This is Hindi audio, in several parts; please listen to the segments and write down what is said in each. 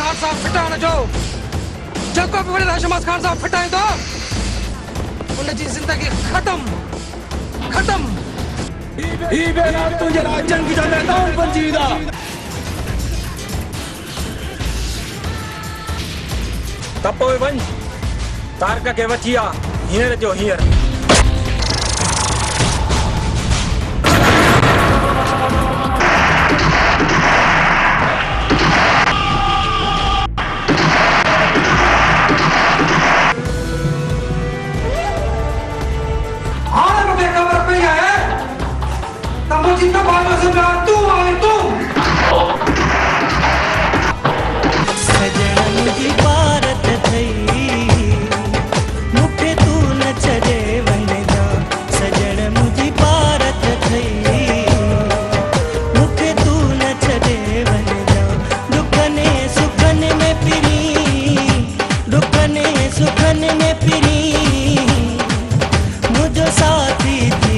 खान साहब फिटाण जो जेको बि वॾेरा शमास खान साहब फिटाईंदो उनजी ज़िंदगी ख़तम ख़तम। ही बेरा तुझे जंग जा मैदान बंजीदा तपोए वन तारक के वचिया हींअर जो हींअर। जितना बाबा सम्राट तू आए तू सजन मुझी भारत थई मुखे तू न छड़े वनदा सजन मुझी भारत थई मुखे तू न छड़े वनदा दुखने सुखन में पिरी दुखने सुखन में पिरी मुझो साथी थी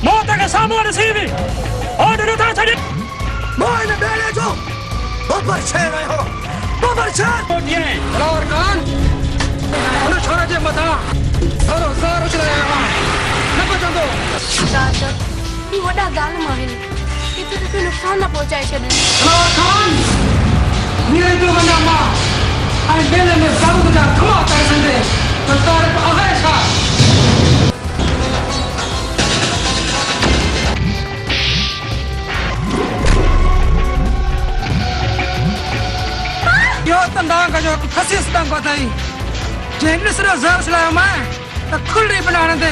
मौत के सामने नसीबी और रुता छड़ी मोइन बेले जो बबर शेर आए हो बबर शेर ये और कान उन छोरा जे मथा सरो सरो चलाया न बचंदो दादा ये वडा गाल माहिन किथे तो नुकसान न पहुंचाए छने और कान नीरे जो बना मा आई बेले में साउथ जा खमा कर संदे तो तारे को आहे छा यो तंदांग का जो खसीस तंग बताई जे इंग्लिश रो जर चलाया मैं तो खुली बनाने दे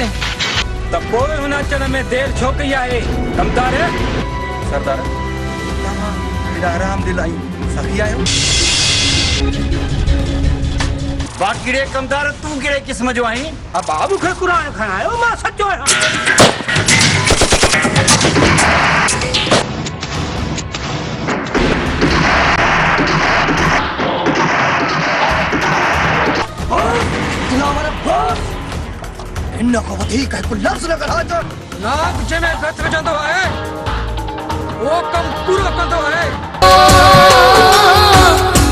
तपोए हुन अचण में देर छो कई आहे कमदार सरदार तमाम एड़ा आराम दिलाई सखी आयो बाकी रे कमदार तू केड़े किस्म जो आई अब बाबू के कुरान खणायो मां सच्चो है इन्ना को वधी का को लफ्ज न कहा तो नाग जने गत वजंदो है वो कम पूरा कंदो है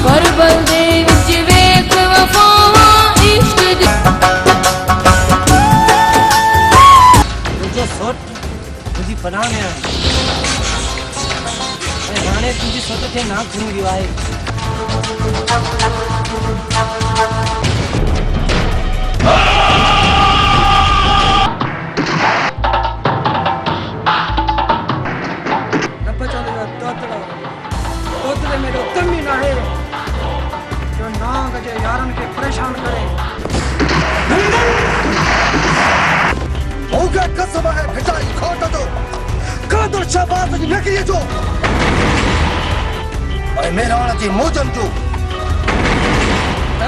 करबल दे विच वेख वफावा इश्क मुझे सोट तुझी पनाह में राणे तुझी सोट थे ना घूम गयो आहे यारन के परेशान करे हो गया कसम है भिटाई खोट दो कादर शाबाश की नकी जो और मेरा वाला जी मोजन जो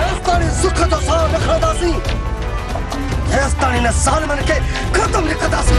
ऐस्तानी सुख तो साव नखदासी ऐस्तानी ने साल मन के खत्म लिखदासी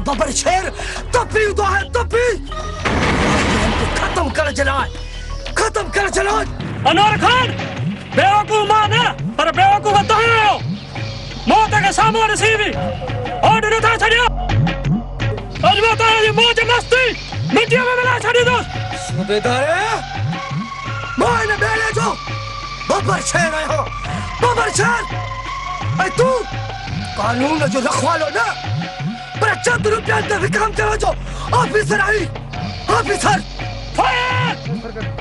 बबर शेर तपी तो है तपी खत्म कर चलाए अनवर खान बेवकूफ मान है पर बेवकूफ तो है मौत के सामने नसीबी और रुता छड़ियो अजमाता है ये मौज मस्ती मिट्टियों में मिला छड़ी दो सूबेदार मायने बेले जो बबर शेर आए हो बबर शेर ऐ तू कानून जो रखवालो ना पर चंद रुपया अंदर काम चला जो ऑफिसर आई ऑफिसर फायर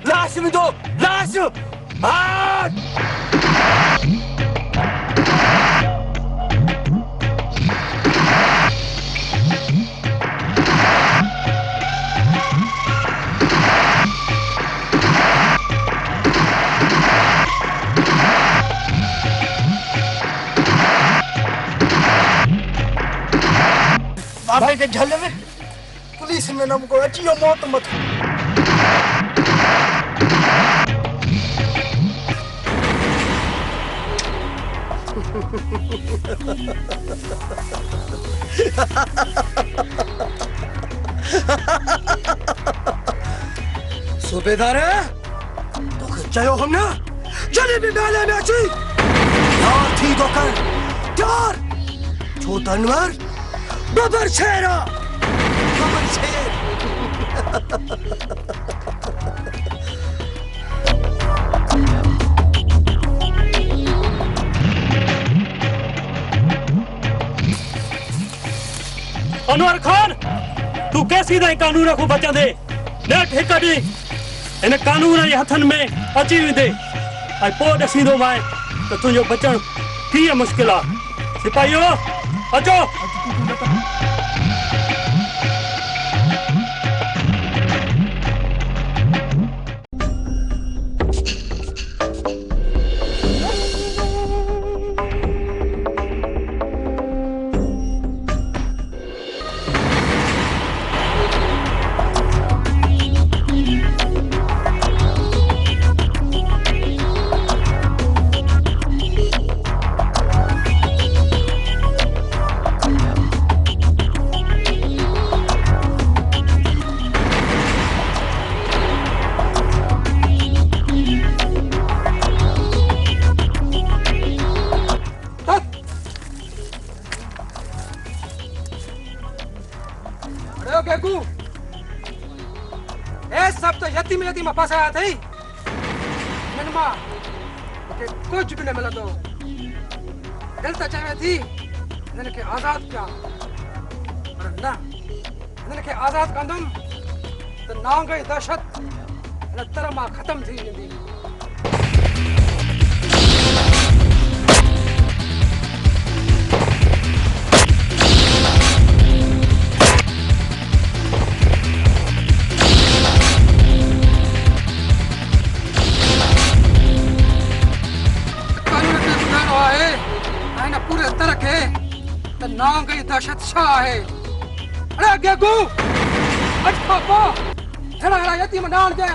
लाश में दो लाश भाग भाई के झल्ले में पुलिस ने हमको अचियो मौत मत सूबेदार तो खचायो हमने चले भी मेले में अच्छी यार थी तो कर यार छोटा अनवर बबर शेरा बबर शेर अनवर खान तू कैसी रही कानून को बचा दे न ठेका दी इन कानून जे हथन में अची वेंदे ऐं पोइ ॾसींदो मां त तुंहिंजो बचण कीअं मुश्किल आहे सिपाहियो अचो यतीम फसाया थी ननमा के कुछ भी न मिला तो दिल तो चाहे थी इन्हनि खे आज़ाद कया पर न इन्हनि खे आज़ाद कंदुम तो नांग जी दहशत इन तरह मां खत्म थी वेंदी पूरे तरह के नांग जी दहशत छा है अरे गेगू अच्छा पो हेड़ा हेड़ा यतीम नान दे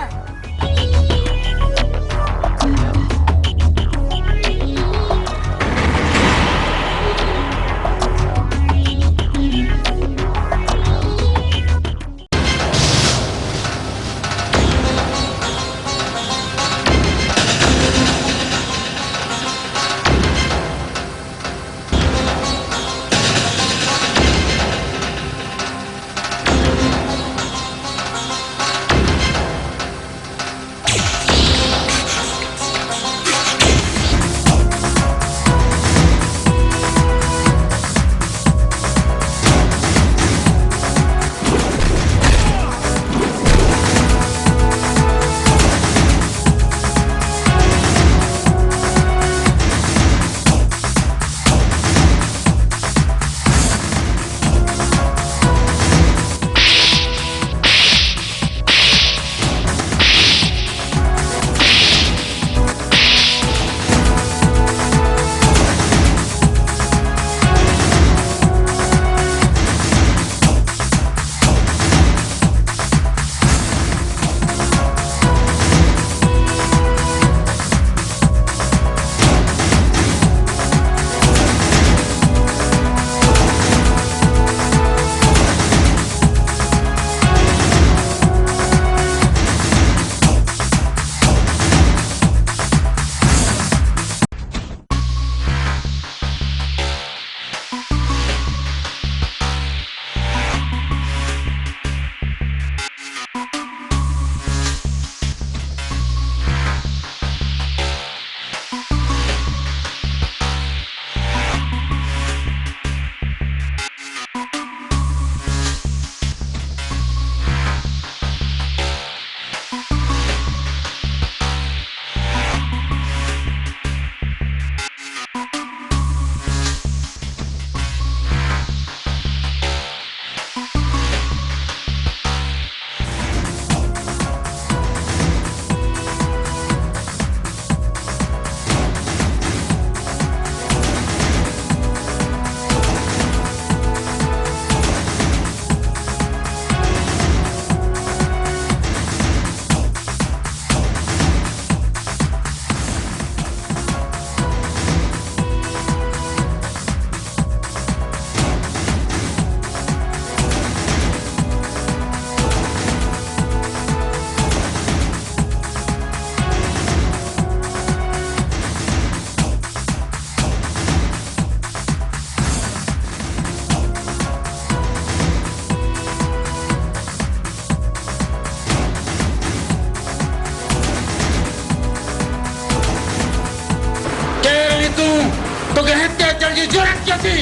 क्या थी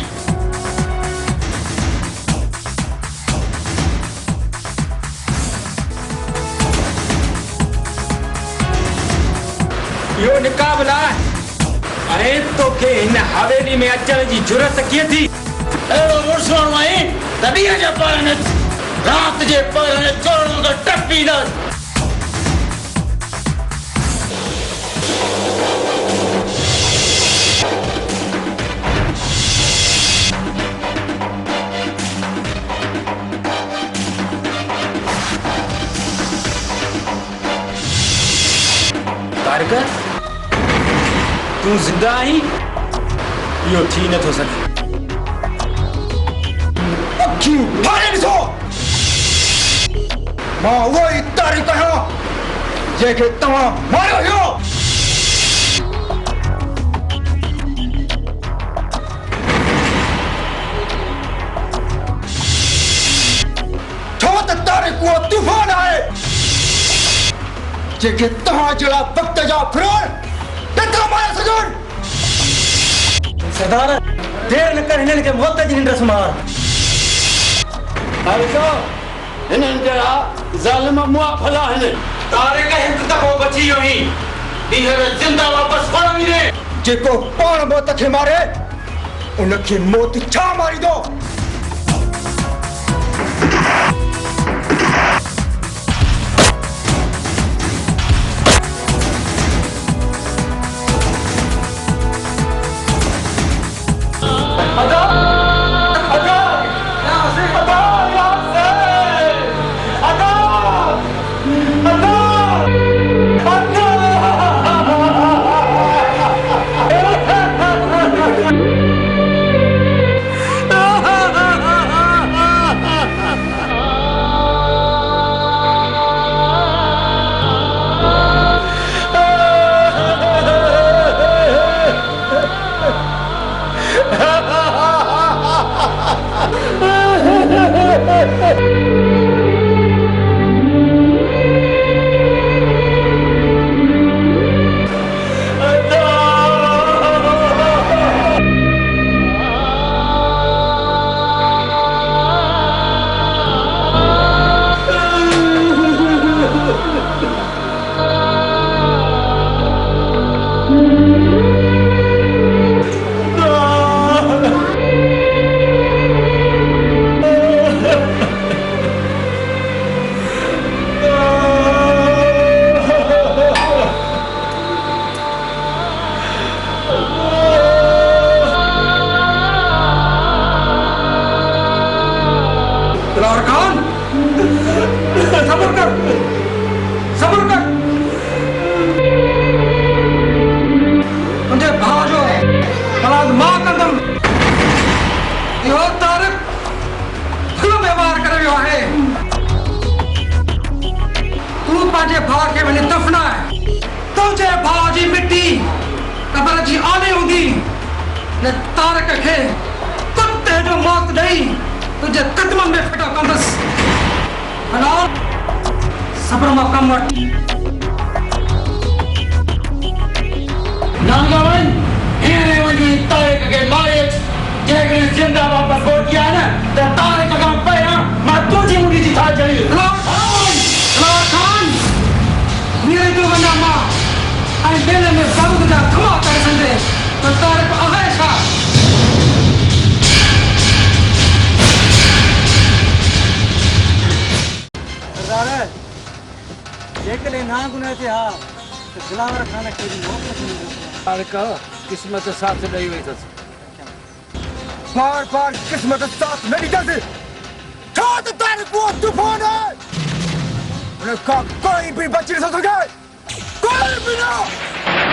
यो निकाबला अरे तो के इन हवेली में अचण जी जुरत की थी एड़ो मुर्सोण वही तभी जे पर ने रात जे पर ने चोर का टपी न तारका तू जिंदा आई यो थी न थो सके अखी फाड़े ॾिसो मां उहो ई तारीख़ आहियां जंहिंखे तव्हां मारियो हुयो छो त तारीख़ उहो तूफ़ान आहे जंहिंखे तव्हां जहिड़ा वक़्त जा फिरोड़ नथा मारे सघनि सरदार देर न कर हिननि खे मौत जी निंड सुमार तारीख़ हिननि जहिड़ा ज़ालिम मुआ फला आहिनि तारीख़ हिकु दफ़ो बची वियो हुई ॿीहर ज़िंदा वापसि कोन ईंदे जेको पाण मौत खे मारे उनखे मौत छा मारींदो किस्मत साथ ॾेई वई अथसि बार बार किस्मत साथ न ॾींदसि छो त तारीख़ उहो तूफ़ान आहे उन खां कोई बि बची नथो सघे कोई बि न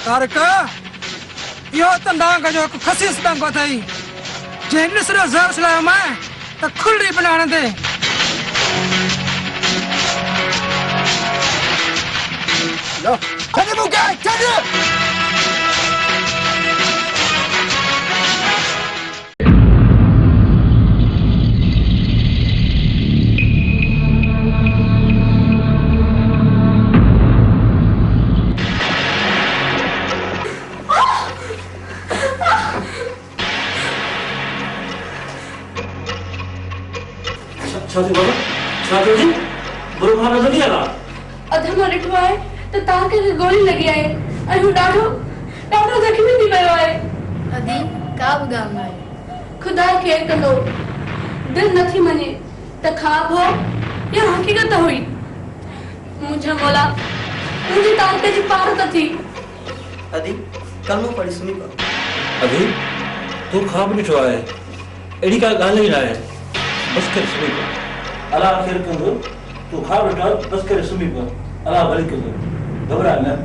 तारक यो त नांग जो खसीस डंगो थई जे निसरो ज़र सलाम है त खुली बनाने दे लो चल मुके चल छाती बाबा छाती जी बुरो खाना तो नहीं आला अधु मां ॾिठो आहे त तव्हांखे गोली लॻी आहे ऐं हू ॾाढो ॾाढो ज़ख़्मी थी वियो आहे अदी का बि ॻाल्हि न आहे ख़ुदा खे कंदो दिलि नथी मञे त ख़्वाब हो या हक़ीक़त हुई मुंहिंजा मौला मुंहिंजी ताक़त जी पार त थी अदी कलमो पढ़ी सुम्ही पओ अभी तू ख़्वाब ॾिठो आहे अहिड़ी का ॻाल्हि ई न आहे बस करे सुम्ही पओ अलाह ख़ैर कंदो तू ख़्वाब ॾिठो आहे बस करे सुम्ही पओ अलाह भली कंदो घबरा न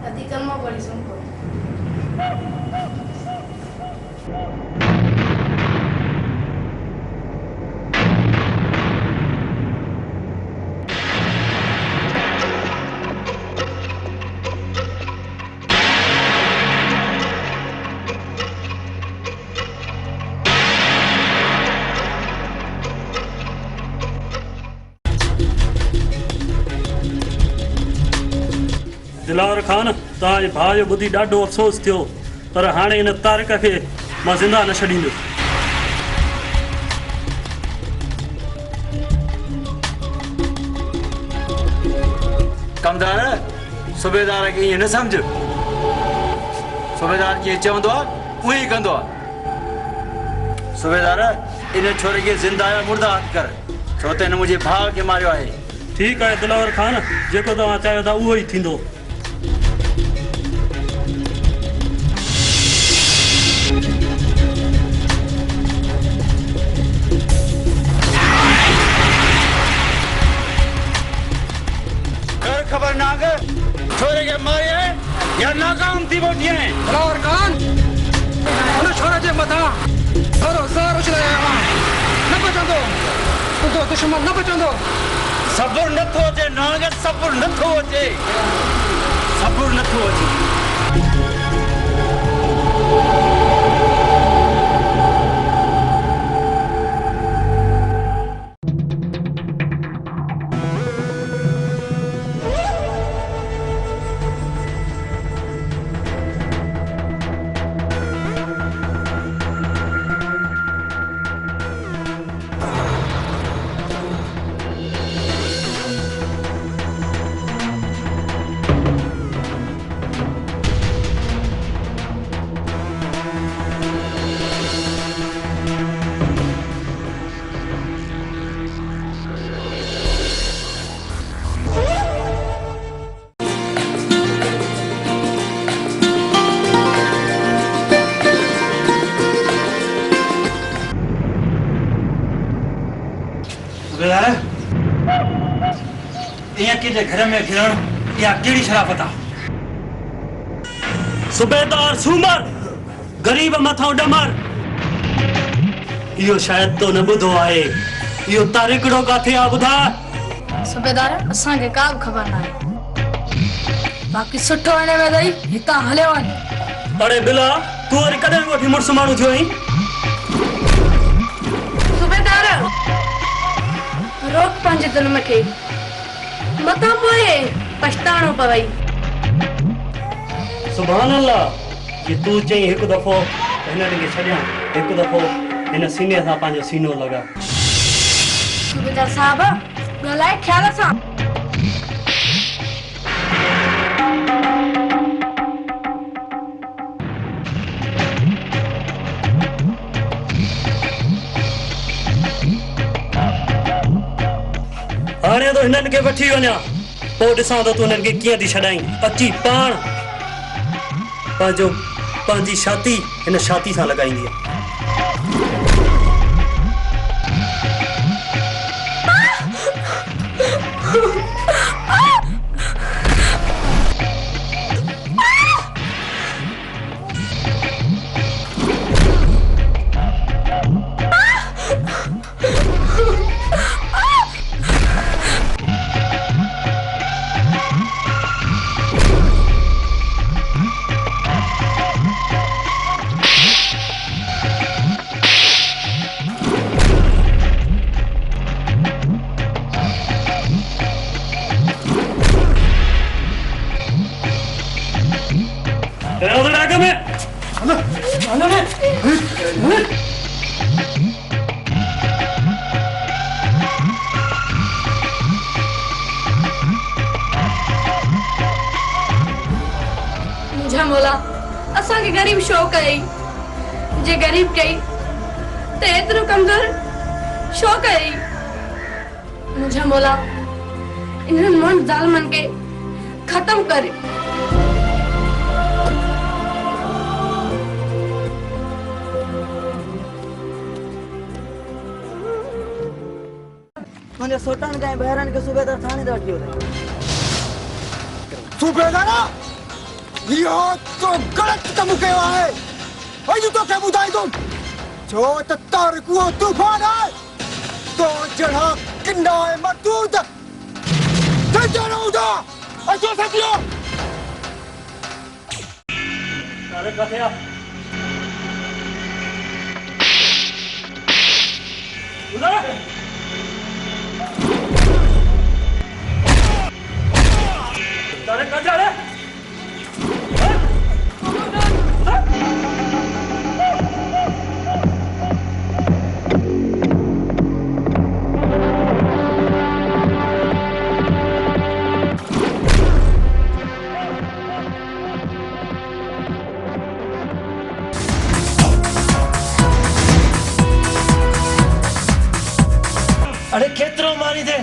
अदी कलमो पढ़ी सुम्ही पओ दिलावर खान तव्हांजे भाउ जो ॿुधी ॾाढो अफ़सोस थियो पर हाणे हिन तारिक खे मां ज़िंदा न छॾींदुसि कमदार सूबेदार खे ईअं न सम्झ सूबेदार जीअं चवंदो आहे उहे ई कंदो आहे सूबेदार इन छोरे खे ज़िंदा या मुर्दा हथ कर छो त हिन मुंहिंजे भाउ खे मारियो आहे ठीकु आहे दिलावर खान जेको तव्हां चाहियो था उहो ई थींदो खबरनाक छोरे के मारे या नाकाम थी वठी है दिलावर खान उन छोरे जे मथां थोरो ज़ोर उछलायो आहे न बचंदो तुंहिंजो दुश्मन न बचंदो सबुर नथो अचे नांग सबुर नथो अचे सबुर नथो अचे के घर में फिरण या केड़ी शराफत आ सूबेदार सूमर गरीब मथां डमर इहो शायद तो न बुधो आहे इहो तारिकड़ो काथे आ बुधा सूबेदार असां के का खबर ना है बाकी सुठो वणे में दई हिता हले वन अरे बिला तू अरे कदे वठी मुर्स माणू थियो ही सूबेदार रोक पंज दिल में के मता पोए पछताणो पवई सुभान अल्लाह कि तू चई एक दफो हिन के छड्या एक दफो हिन सीने सा पांजो सीनो लगा सूबेदार साहब गलाए ख्याल सा हाणे तो हिनन के वठी वञा पोइ ॾिसां तो तू हिनन के कीअं थी छॾाई अची पाण पंहिंजी छाती हिन छाती सां लॻाईंदी मुझे मोला असा के गरीब शौक है जे गरीब कई ते एतरो कमजोर शौक है मुझे मोला इन मन जालमन के खत्म करे मुझे सोटन गए बहरन के सूबेदार थाने दाटियो रे सूबेदार यो तो गलत कम कयो है अजु तो के बुधाई दो जो त तार को तूफान है तो जड़ा किन्ना है मदूद ते जनो उदा अजो सकियो तारे कथे आ उधर तारे कहाँ जा रहे अरे केतरो मारी दे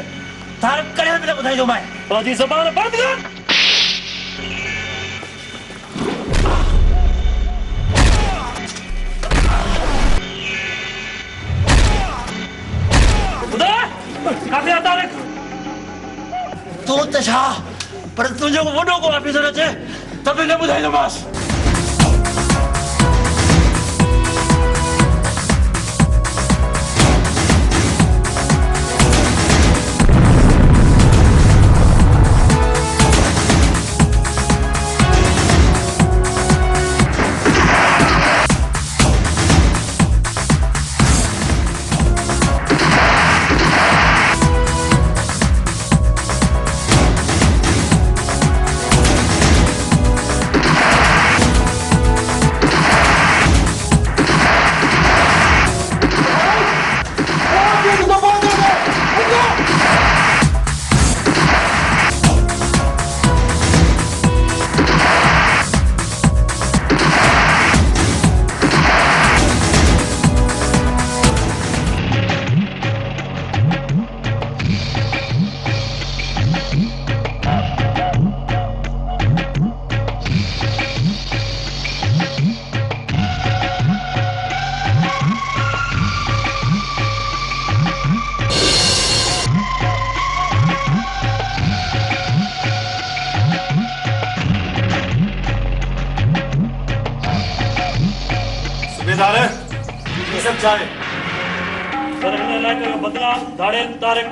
थार करे बिना बुधाई दो मैं बाजी जबान बंद कर काफी आता है तू तो छा पर तुझे को वडो को ऑफिसर अचे तब ने बुधाई दो बस ये सब चाहे पर हिन इलाइक़े जो बदलाव दाड़े तारिक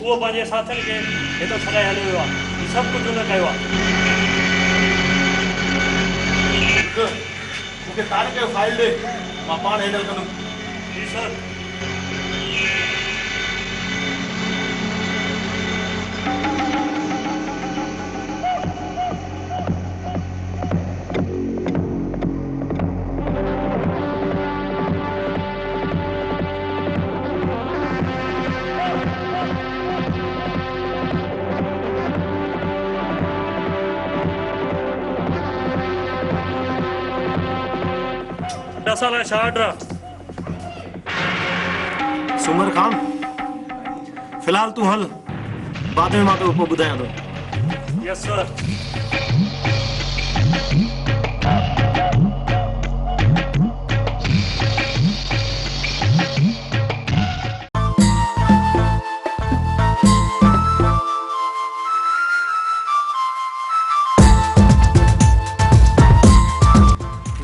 उहो पंहिंजे साथियुनि खे हितां छॾाए हलियो वियो आहे ही सभु कुझु हुन कयो आहे मूंखे तारिक जो फाइल ॾे मां पाण हैंडल कंदुमि जी सर साल शार्ड्रा सुमर खान फिलहाल तू हल बाद में मां तो पोइ ॿुधायां थो यस सर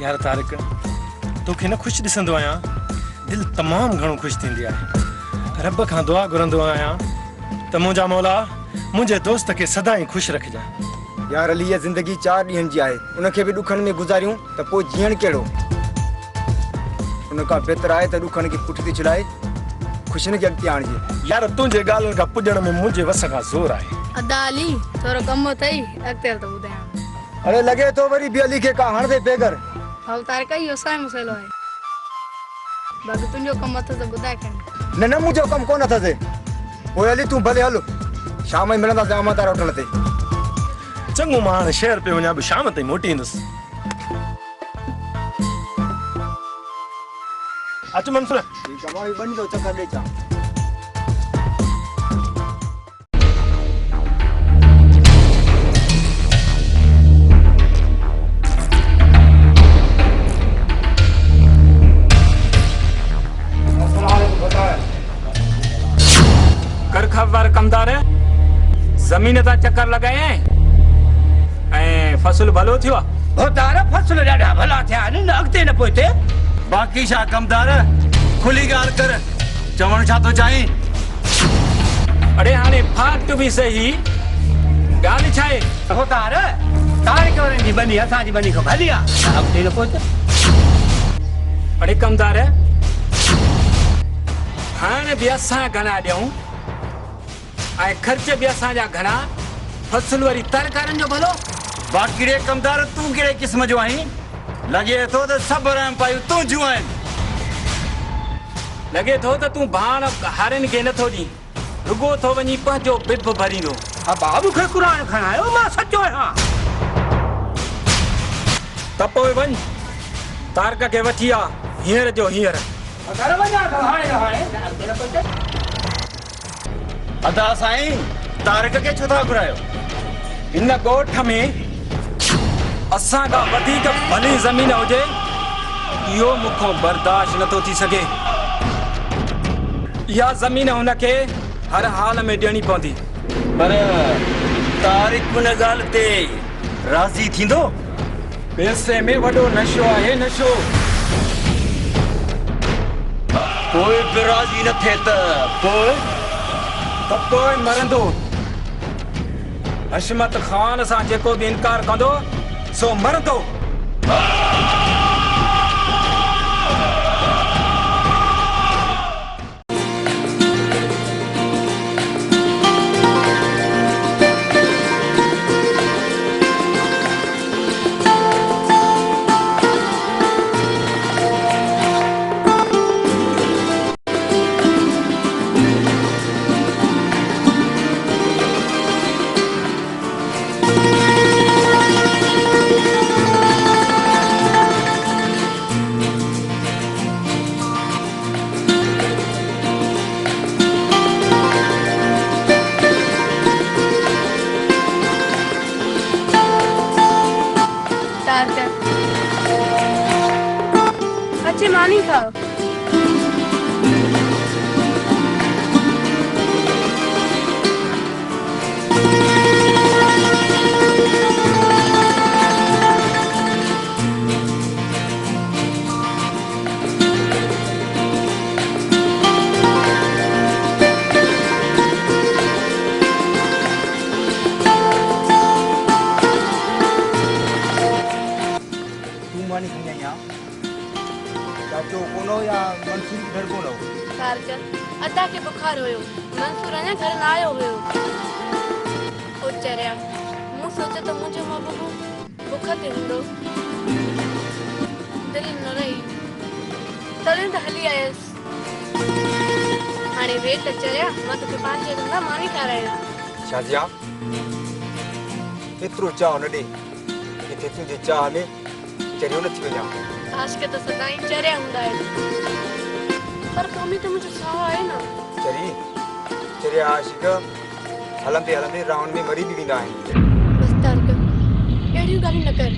यार तारिक तोखे न ख़ुशि ॾिसंदो आहियां दिलि तमामु घणो ख़ुशि थींदी आहे रब खां दुआ घुरंदो आहियां त मुंहिंजा मौला मुंहिंजे दोस्त खे सदाईं ख़ुशि रखजांइ यार अली ये जिंदगी 4 ॾींहंनि जी आहे उनखे बि ॾुखनि में गुज़ारियूं त पोइ जीअण कहिड़ो उनखां बहितर आहे त ॾुखनि खे पुठिते छुड़ाए ख़ुशियुनि खे अॻिते आणिजे यार तुंहिंजे ॻाल्हियुनि खां पुॼण में मुंहिंजे वस खां ज़ोर आहे अदा अली थोरो कमु अथई अॻिते हल त ॿुधायां अरे लॻे थो वरी बि अली खे का हणंदे बेगर हल तारिक इहो असांजो मसइलो आहे बाक़ी तुंहिंजो कमु अथसि त ॿुधाए खणी न न मुंहिंजो कमु कोन अथसि पोइ हली तूं भले हल शाम जो मिलंदासीं अमरदार होटल ते चङो मां हाणे शहर पियो वञा शाम ताईं मोटी ईंदुसि अचु मंसूर ठीकु आहे मां बि बनी थो चकर ॾेई अचां कर खबर कमदार जमीन ता चक्कर लगाए ऐं फसल भलो थियो हो तारा फसल ॾाढा भला थिया आहिनि न अॻिते न पोइ बाक़ी छा कमदार खुली ॻाल्हि कर चवण छा थो चाहीं अड़े हाणे फाट बि सही ॻाल्हि छा आहे हो तारीख़ वारनि जी बनी असांजी बनी खां भली आहे अॻिते न पोइ अड़े कमदार हाणे बि असां घणा ॾियूं ऐं ख़र्च बि असांजा घणा फसल वरी तरकारियुनि जो भलो बाक़ी रे कमदार तूं कहिड़े क़िस्म जो आहीं लॻे थो त सभु रहिम पायूं तूं जूं आहिनि लॻे थो त तूं भाण हारनि खे नथो ॾीं रुगो थो वञी पंहिंजो बिब भरींदो हा बाबू खे क़ुर खणायो मां सचो आहियां त पोइ वञ तारक खे वठी आ हींअर जो हींअर अदा साईं तारक खे छो था घुरायो हिन ॻोठ में असां खां वधीक भली ज़मीन हुजे इहो मूंखां बर्दाश्त नथो थी सघे इहा ज़मीन हुनखे हर हाल में ॾियणी पवंदी पर तारिक हुन ॻाल्हि ते राज़ी थींदो पैसे में वॾो नशो आहे नशो कोई बि राज़ी न थिए त पोइ मरंदो हशमत ख़ान सां जेको बि इनकार कंदो सो मरंदो अच्छे मानी खाओ चाचो कोनो या मंसूर घर कोनो तारक अदा के बुखार होयो मंसूर अने घर ना आयो होयो ओ चरिया मु सोचे तो मुझे मां बबू बुखार ते हुंदो दिल न रही तले त हली आयस हाणे वे त चरिया मां तो के पांच रंगा मानी ठाराया शादिया एतिरो चाह न ॾे किथे तुंहिंजे चाह में चरियो न थी वञा आशिक तो सदाई चरिया हूंदा आहिनि पर कमी तो मुझे साह आहे न चरिया आशिक हलंदे हलंदे राउंड में मरी बि वेंदा आहिनि बस तारक अहिड़ियूं ॻाल्हियूं न कर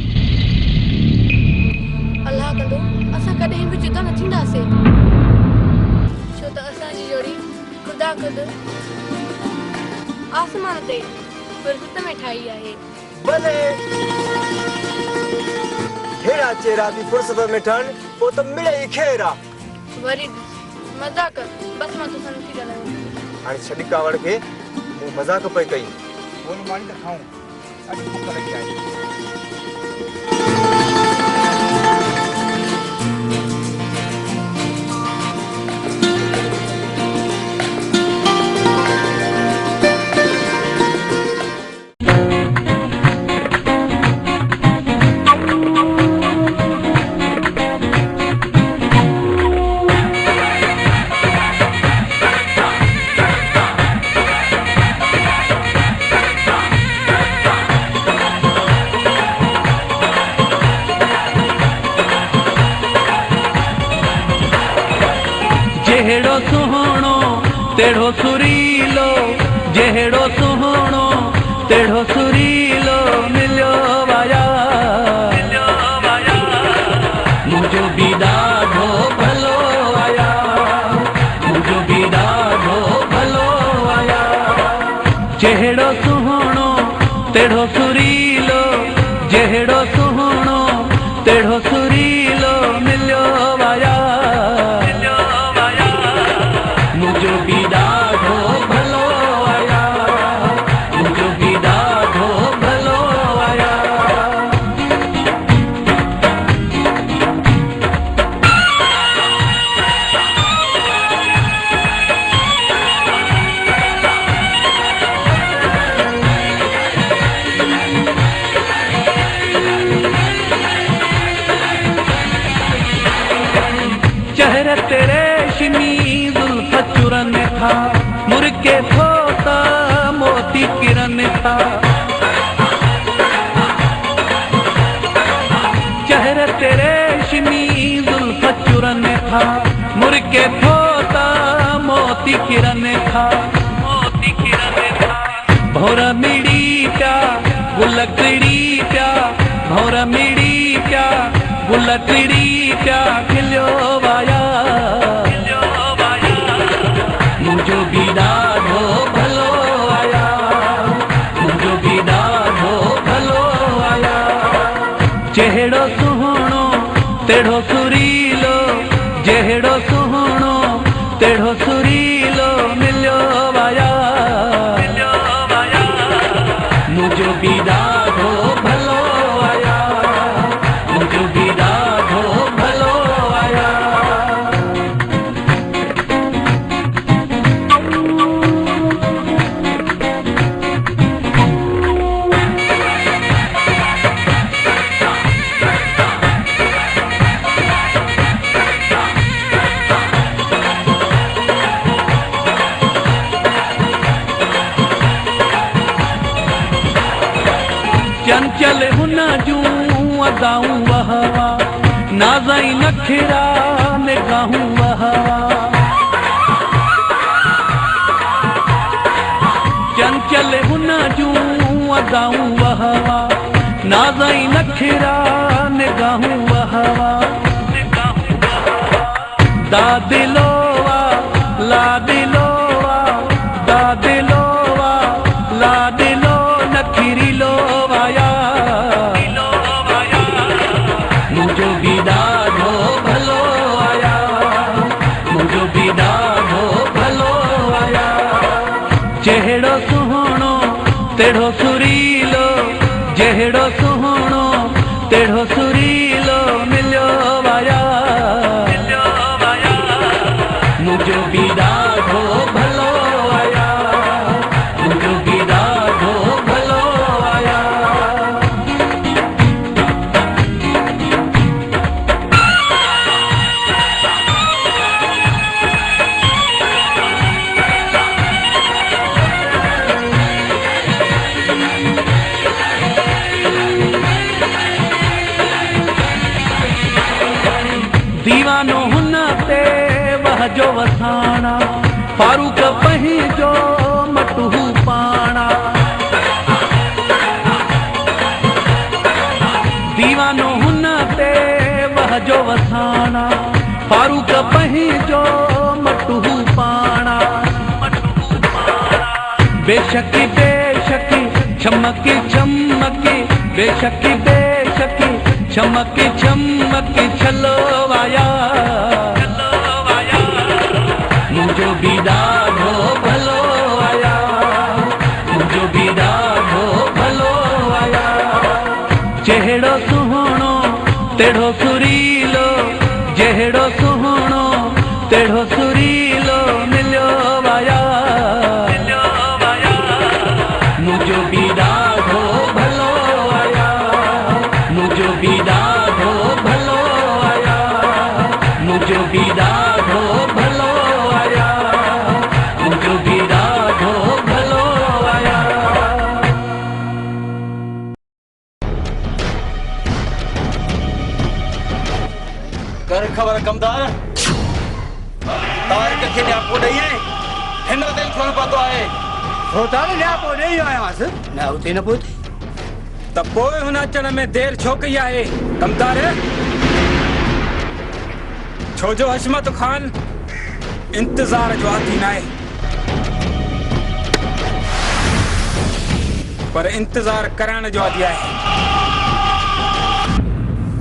अल्लाह कंदो असां कॾहिं बि जुदा न थींदासीं छो त असांजी जोड़ी ख़ुदा ख़ुदि आसमान ते फुर्सत में ठाही आहे भले हेड़ा चेहरा भी फुर्सत में ठहन वो तो मिले ही खेरा वरी मजाक बस मां तोसां नथी ॻाल्हायां हाणे छॾी कावड़ खे मूं मज़ाक पई कई बोल मानी त खाऊं अॼु भूख लगी आहे जहिड़ो सुहिणो तेड़ो सुरीलो, जहिड़ो सुहिणो तेड़ो सुरीलो मिलियो वाया, मुंहिंजो बि ॾाढो भलो आया, मुंहिंजो बि ॾाढो भलो आया। जहिड़ो सुहिणो तेड़ो सुरीलो, जहिड़ो सुहिणो तेड़ो सुरीलो मिलियो वाया, मुंहिंजो बि ॾाढो भलो आया, मुंहिंजो बि ॾाढो भलो आया। चेहरे तेरे शिमी जुल्फ चुरन था, मुर्गे खोता मोती किरण था। चेहरे तेरे शिमी जुल्फ चुरन था, मुर्गे खोता मोती किरण था, मोती किरण था। भौर मिड़ी प्या गुलकड़ी प्या, भौर मिड़ी प्या गुलकड़ी प्या खिलियो वाया, मुंहिंजो बि ॾाढो भलो आया, मुंहिंजो बि ॾाढो भलो आया। जहिड़ो सुहिणो तेड़ो सुरीलो, जहिड़ो सुहिणो तेड़ो सुरीलो मिलियो वाया, मुंहिंजो बि ॾाढो भलो आया, मुंहिंजो बि ॾाढो भलो आया। चंचल हुन जूं अदाऊं वहवा, नाज़ई नखरा निगाहूं वहवा। चंचल हुन जूं अदाऊं वहवा, नाज़ई नखरा निगाहूं वहवा। दादिलोवा लादिलोवा, दादिलोवा लादिलो नखिरिलो वाया, मुंहिंजो बि ॾाढो भलो आया, मुंहिंजो बि ॾाढो भलो आया। जहिड़ो सुहिणो तेड़ो सुरीलो, जहिड़ो सुहिणो तेड़ो सुरीलो मिलियो वाया, मुंहिंजो बि ॾाढो भलो आया, मुंहिंजो बि ॾाढो भलो आया। दीवानो हुन ते वहजो वसाणा, फारूक पंहिंजो मटहू पाणा। दीवानो हुन ते वहजो वसाणा, फारूक पंहिंजो मटहू पाणा। बेशकी बेशकी चमकी चमकी, बेशकी बेशकी चमकी चमकी छलो वाया, मुंहिंजो बि ॾाढो भलो आया, मुंहिंजो बि ॾाढो भलो आया। जहिड़ो सुहिणो तेड़ो सुरीलो, जहिड़ो सुहिणो तेड़ो सुरीलो मिलियो वाया, मुंहिंजो बि ॾाढो भलो आया, मुंहिंजो बि ॾाढो भलो आया, मुंहिंजो बि ॾाढो भलो आया, मुंहिंजो बि ॾाढो भलो आया। कर खबर कमदार तारिक खे न्यापो ॾेई हिन दिलि थियणु पतो आहे होता ने न्या पोइ ॾेई आयासीं न हुते न पहुती त पोइ हुन अचण में देरि छो कई आहे कमदार? छो जो हशमत खान इंतज़ार जो आदी न आहे, पर इंतज़ार करण जो आदी आहे।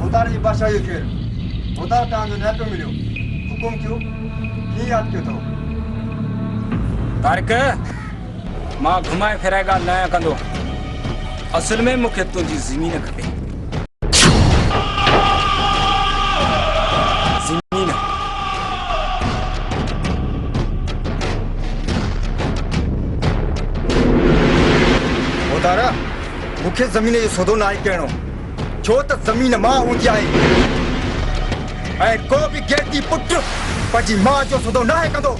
होतार जी बादशाही खे होतार तव्हांजो नेतो मिलियो, हुकुम कयो, कीअं यादि कयो अथव? तारिक, मां घुमाए फिराए ॻाल्हि न कंदो। असल में मूंखे तुंहिंजी ज़मीन खपे। ज़मीन होतार मूंखे ज़मीन जो सौदो न आहे करिणो, छो त ज़मीन मां हूंदी आहे ऐं को बि गैती पुट पंहिंजी माउ जो सौदो न आहे कंदो।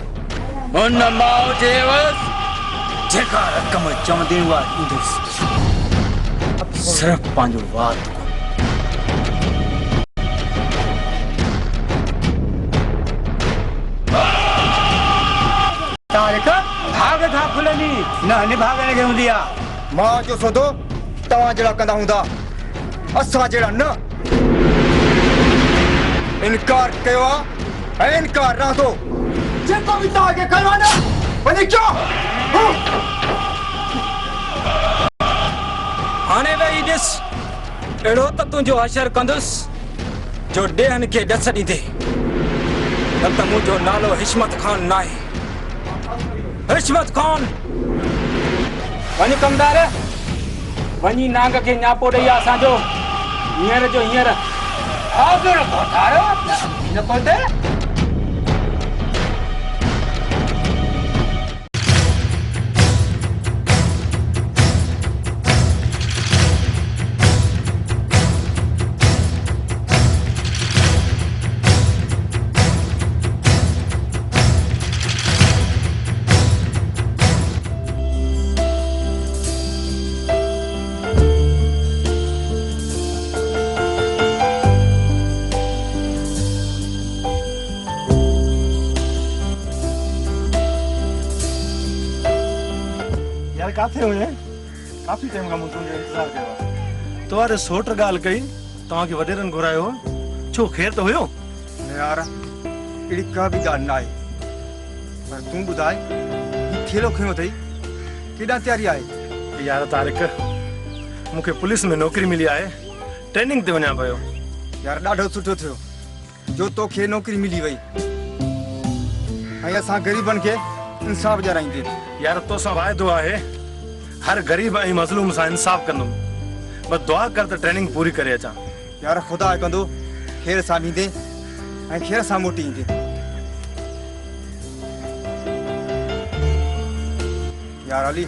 हुन माउ चयवसि जेका रक़म चवंदे उहा ॾींदुसि, सिर्फ़ु पंहिंजो वात को। तारिक भाग था खुलंदी न निभागण खे हूंदी आहे। माउ जो सौदो तव्हां जहिड़ा कंदा हूंदा, असां जहिड़ा न। इनकार कयो आहे ऐं इनकार रहंदो। जेको बि तव्हांखे कयो आहे न वञी कयो। हाणे वेही ॾिस, अहिड़ो त तुंहिंजो हशर कंदुसि जो ॾेहनि खे ॾस ॾींदे, न त मुंहिंजो नालो हिशमत खान न आहे। हिशमत खान, वञ कमदार, वञी नांग खे न्यापो ॾेई असांजो हींअर जो हींअर। आगर कोठारो न कोते काथे हुए काफ़ी टाइम खां मूं तुंहिंजो इंतज़ार कयो आहे। तव्हां सोट ॻाल्हि कई, तव्हांखे वॾेरनि घुरायो हो, छो ख़ैर त हुयो? न यार, अहिड़ी का बि ॻाल्हि न आहे, पर तूं ॿुधाए हीउ थेलो खयो अथई, केॾां तयारी आहे? यार तारिक, मूंखे पुलिस में नौकरी मिली आहे, ट्रेनिंग ते वञा पियो। यार ॾाढो सुठो थियो जो तोखे नौकरी मिली वई ऐं असां ग़रीबनि खे इंसाफ़ ॾियाराईंदे। यार तोसां वाइदो आहे, हर ग़रीब ऐं मज़लूम सां इंसाफ़ कंदुमि। बस दुआ कर त ट्रेनिंग पूरी करे अचां। यार ख़ुदा कंदो, खेर सां ईंदे ऐं खेर सां मोटी ईंदे। यार अली,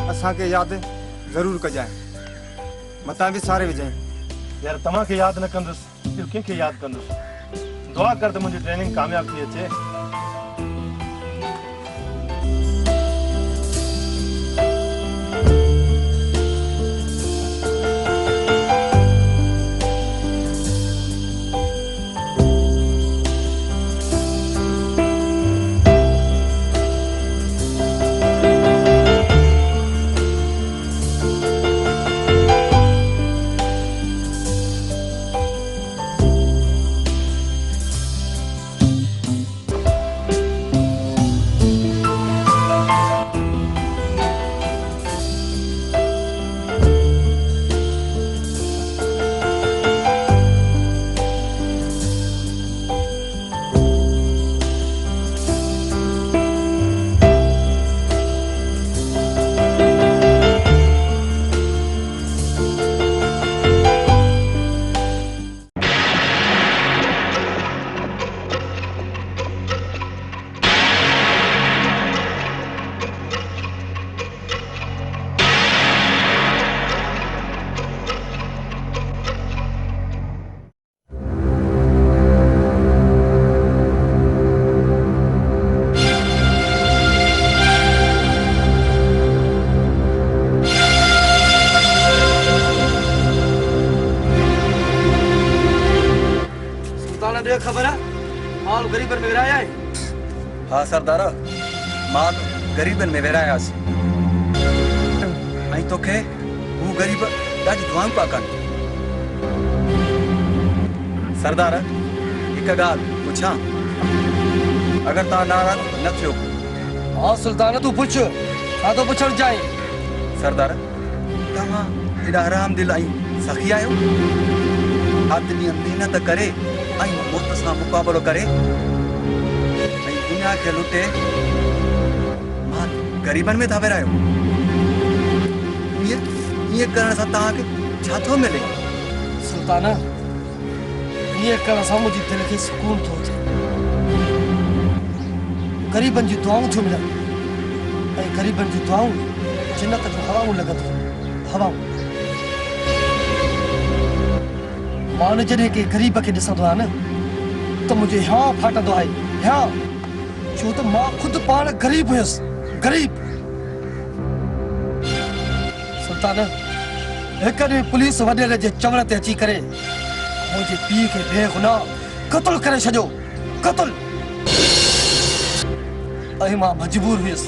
असांखे यादि ज़रूरु कजांइ, मतां बि सारे विझांइ। यार तव्हांखे यादि न कंदुसि, ॿियो कंहिंखे यादि कंदुसि। दुआ कर त मुंहिंजी ट्रेनिंग कामयाब थी अचे। माल गरीबन में विराया है हाँ सरदार माल गरीबन में विराया आई तो के वो गरीब ॾाढी दुआऊं पा कनि सरदार हिक ॻाल्हि पुछां अगर तव्हां नाराज़ न थियो हाँ सुल्तान तू पुछ छा तो पुछण चाहे सरदार तव्हां हेॾा हराम दिल ऐं सखी आहियो आदमी मेहनत करे ऐं मौत सां मुक़ाबिलो करे ऐं दुनिया खे लुटे मां ग़रीबनि में था विरायो ये करण सां तव्हांखे छा थो मिले सुल्तान ये करण सां मुंहिंजी दिलि खे सुकून थो अचे ग़रीबनि जी दुआऊं थियूं मिलनि ऐं ग़रीबनि जी दुआऊं जन्नत जूं हवाऊं लॻंदियूं हवाऊं मां जॾहिं के ग़रीब खे ॾिसंदो आहियां न त मुंहिंजो हियां फाटंदो आहे हियां छो त मां ख़ुदि पाण ग़रीब हुयुसि ग़रीब सुल्तान हिक ॾींहुं पुलिस वॾेरे जे चवण ते अची करे मुंहिंजे पीउ खे बेगुनाह क़त्ल करे छॾियो क़त्ल ऐं मां मजबूर हुयुसि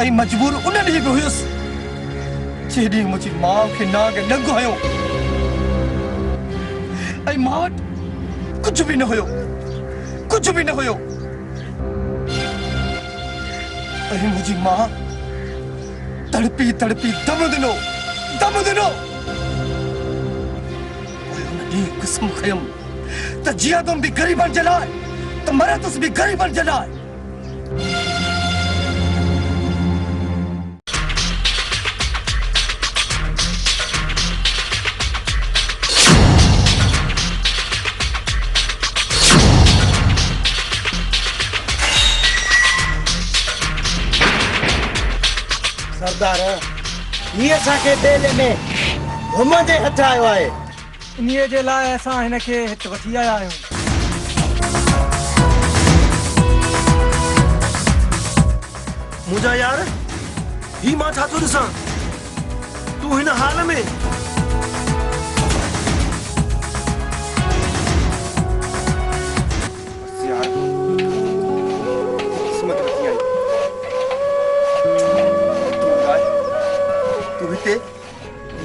ऐं मजबूर उन ॾींहुं बि हुयुसि जेॾीं मुंहिंजी माउ खे नाग ॾंग हुयो ऐं मां वटि कुझु बि न हुयो ऐं मुंहिंजी मां तड़पी दम ॾिनो पोइ हुन ॾींहुं कसम खयमि त जियादुमि बि ग़रीबनि जे लाइ त मरंदुसि बि ग़रीबनि जे लाइ सरदार ये असांखे बेले में घुमंदे हथ आयो आहे इन्हीअ जे लाइ असां हिनखे हिते वठी आया आहियूं मुंहिंजा यार ही मां छा थो ॾिसां तूं हिन हाल में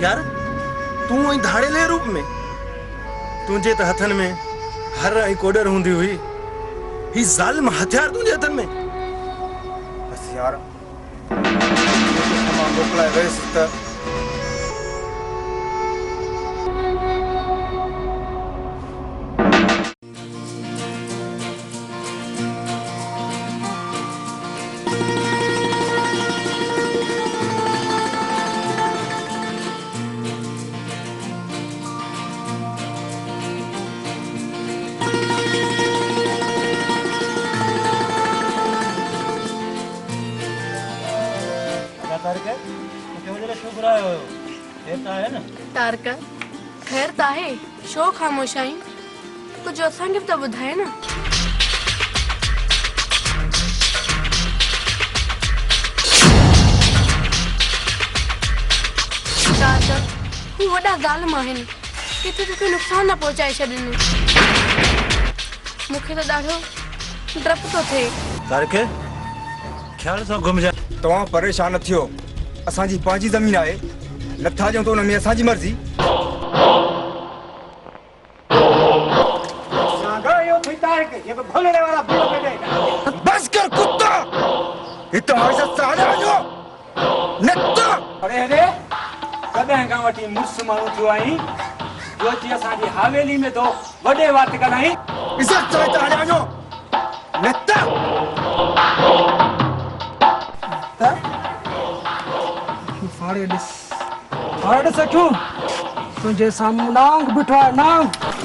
यार तू ऐं धाड़ेले रूप में तुझे त हथन में हर ऐं कोडर हूंदी हुई ही ज़ालिम हथियार तुझे हथन में बस यार मां मोकलाए वयसि त तारका खैर त आहे छो ख़ामोश आहीं कुझु असांखे बि त ॿुधाए न तारका हू वॾा ज़ालिम आहिनि किथे तोखे नुक़सान न पहुचाए छॾनि मूंखे त ॾाढो डपु थो थिए तारके ख्याल सां घुमजा तव्हां परेशान न थियो असांजी पंहिंजी ज़मीन आहे नथा ॾियूं त हुन में असांजी मर्ज़ी बस कर कुत्ता हितां इज़त सां हलिया वञो नथा अरे कॾहिं खां वठी मुड़ुस माण्हू थियो आहीं जो अची असांजी हवेली में तो वॾे वात कंदा इज़त सां हितां हलिया वञो नथा फाड़े ॾिस क्यों तुझे सामने नांग बिठा है नांग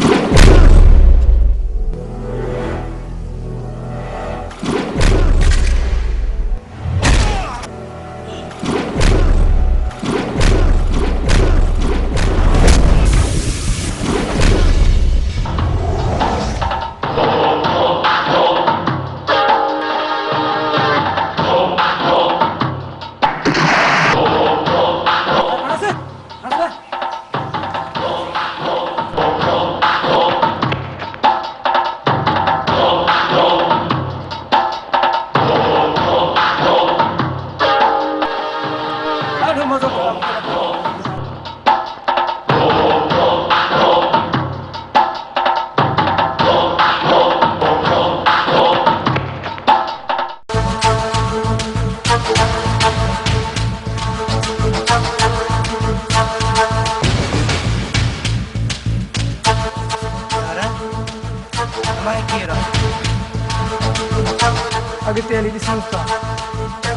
अॻिते हली ॾिसूं था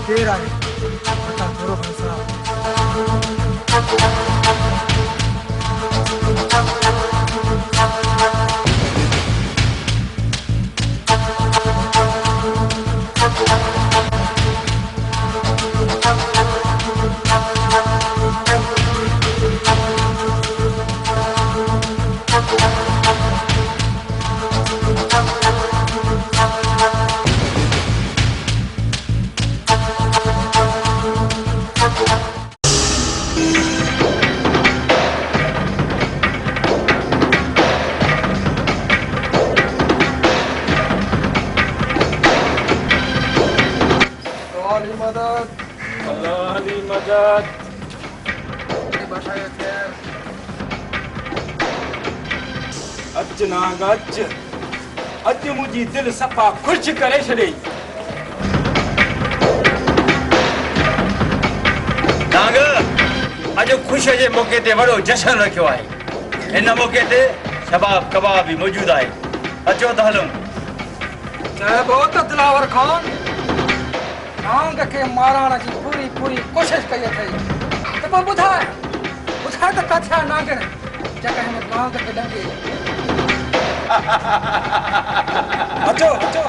केरु आहे मथां थोरो घणो अच नांग अच अज मुझी दिल सफ़ा खुश करे छॾे नांग अॼु ख़ुशीअ जे मौक़े ते वॾो जश्न रखियो आहे हिन मौक़े ते शबाब कबाब बि मौजूदु आहे अचो त हलूं चइबो त दिलावर खान नांग खे मारण जी पूरी पूरी कोशिशि कई अथई त पोइ ॿुधाए त किथे आहे नांगण जेका हिन नांग खे ॾंगे अचो अचो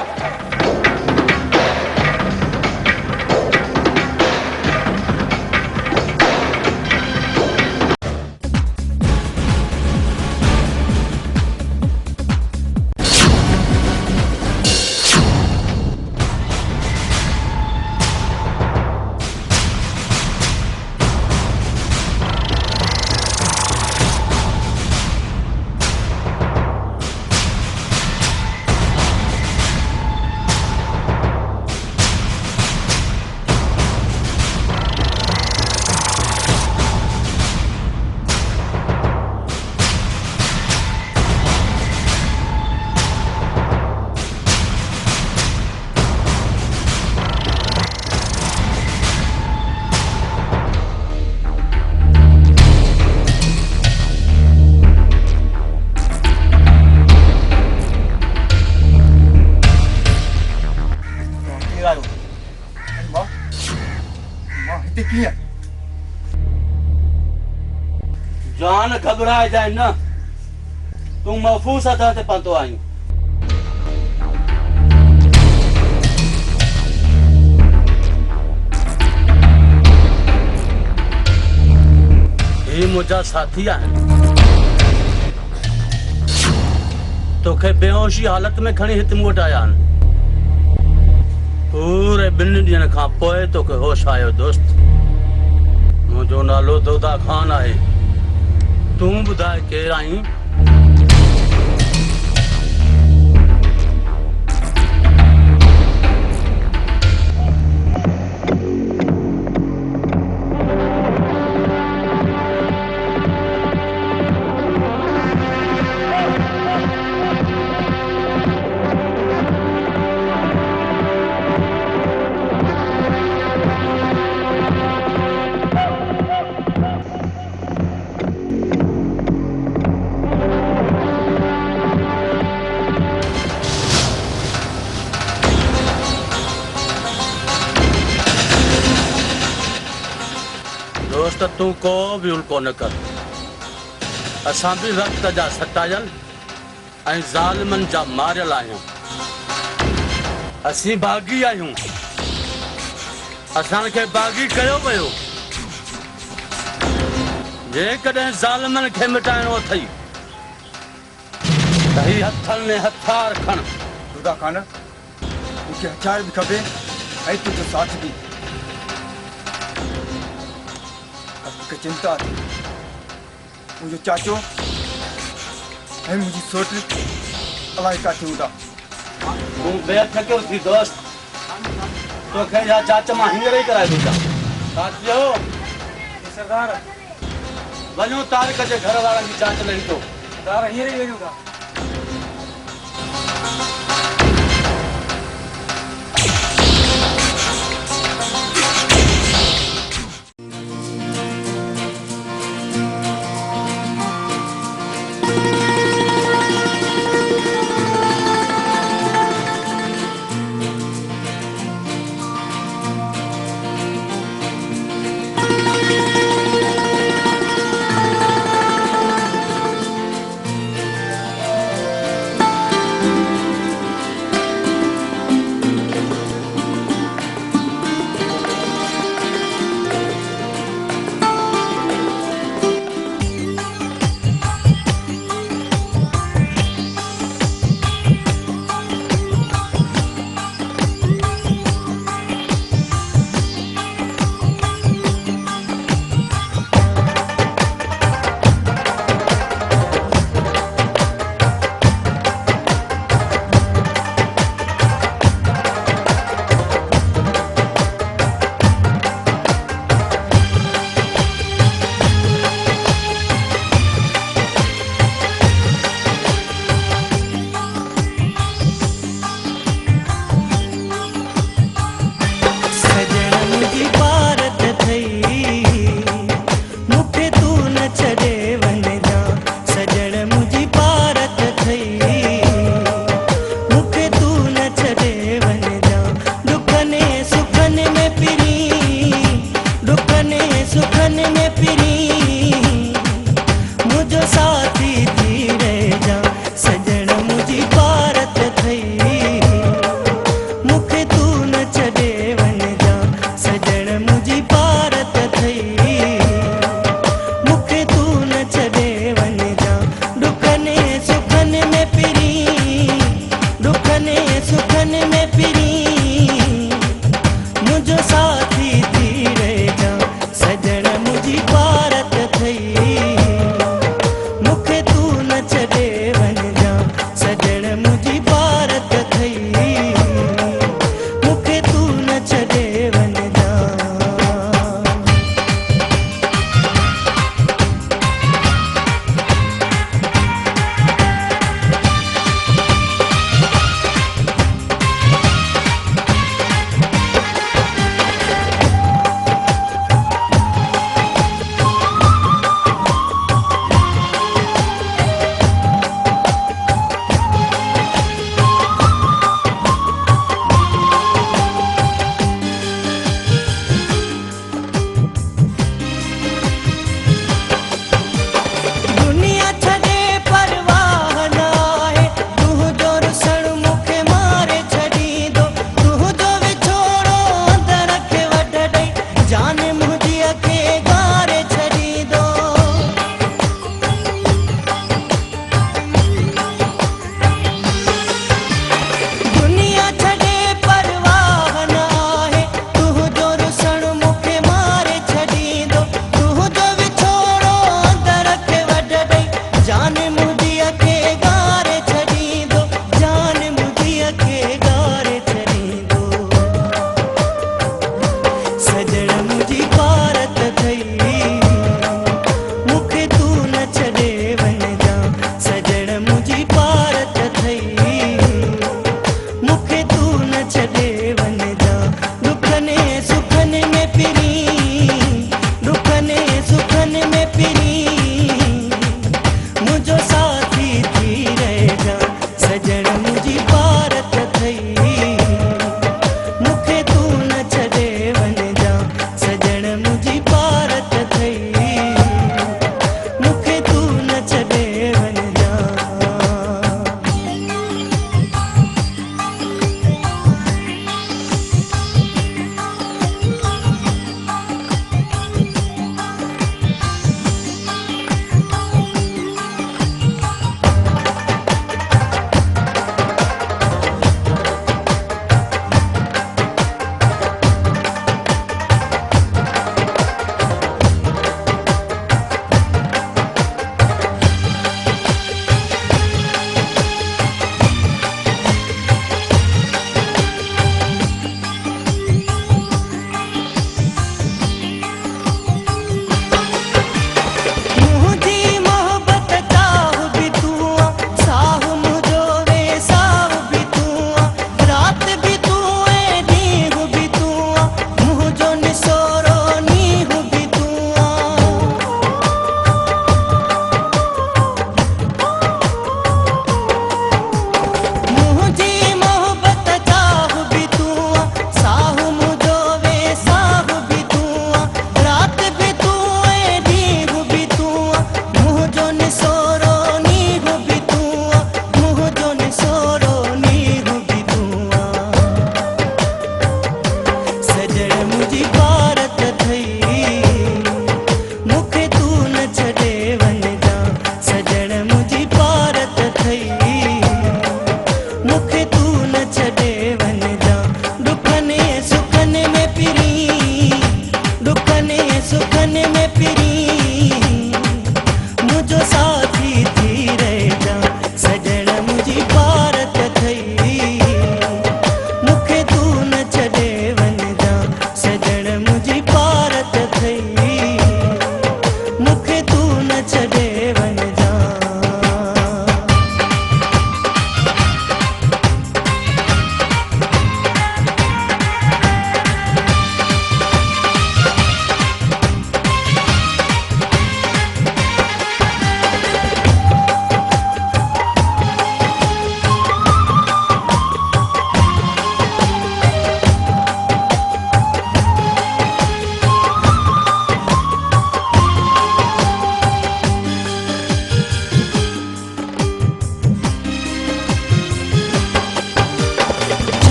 जान घबराए जाए न तू महफूज अदा ते पहुतो आई ये मुझा साथी आहिनि तोखे बेहोशी हालत में खणी हिते मूं वटि आया आहिनि पूरे 2 ॾींहंनि खां पोइ तोखे होश आयो दोस्त मुंहिंजो नालो दौदा खान आहे तूं ॿुधाए केरु आहीं दोस्त तू को भी उल्को न कर असां भी वक्त जा सतायल ऐं ज़ालिमनि जा मारियल आहियूं असीं बागी आहियूं असांखे बागी कयो वियो जेकॾहिं ज़ालिमनि खे मिटाइणो अथई त ही हथनि में हथियार खण दुदा खान मूंखे हथियार बि खपे ऐं तुंहिंजो साथ बि मूंखे चिंता थी मुंहिंजो चाचो ऐं मुंहिंजी सोट अलाए किथे हूंदा तूं बेफ़िक्र थी दोस्त तोखे या चाचा मां हींअर ई कराए ॾींदा साथियो सरदार वञो तारिक जे घर वारनि जी जांच लही थो सरदार हींअर ई वञूं था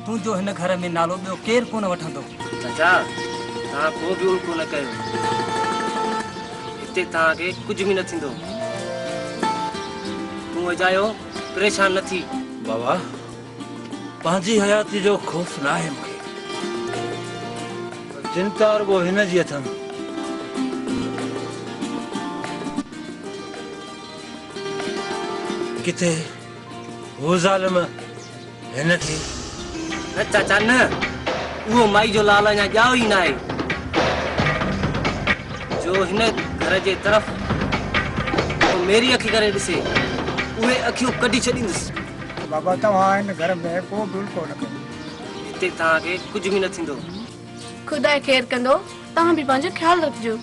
तुंहिंजो हिन घर में नालो ॿियो केरु कोन वठंदो। चाचा तव्हां को बि उल्को न कयो, हिते तव्हांखे कुझु बि न थींदो। तूं अजायो परेशान न थी। बाबा पंहिंजी हयाती जो ख़ौफ़ न आहे मूंखे, चिंता रुगो हिन जी अथमि। किथे वो ज़ालिम हिन खे न चाचा न, उहो माई जो लाल अञा ॼाओ ई न आहे। जो हिन घर जे तरफ़ मेरी अखी करे ॾिसे उहे अखियूं कढी छॾींदुसि। बाबा तव्हां हिन घर में को बि उल्को न कयो। हिते तव्हांखे कुझु बि न थींदो। खुदा ख़ैर कंदो, तव्हां बि पंहिंजो ख़्यालु रखिजो।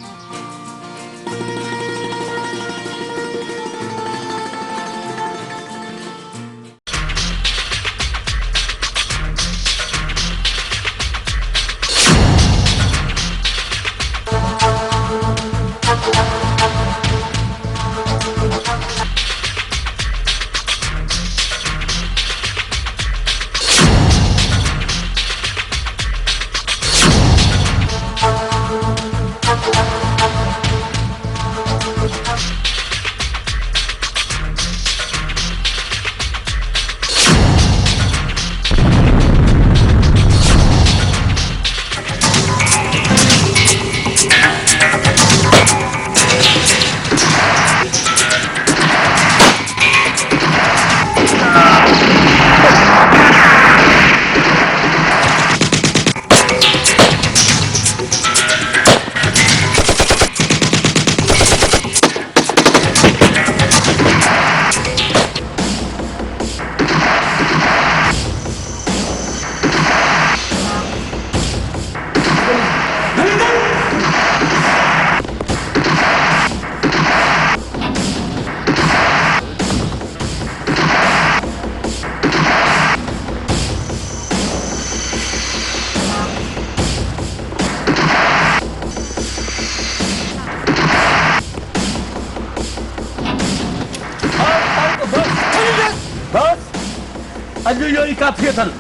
अॼु इहो ई काफ़ी अथनि,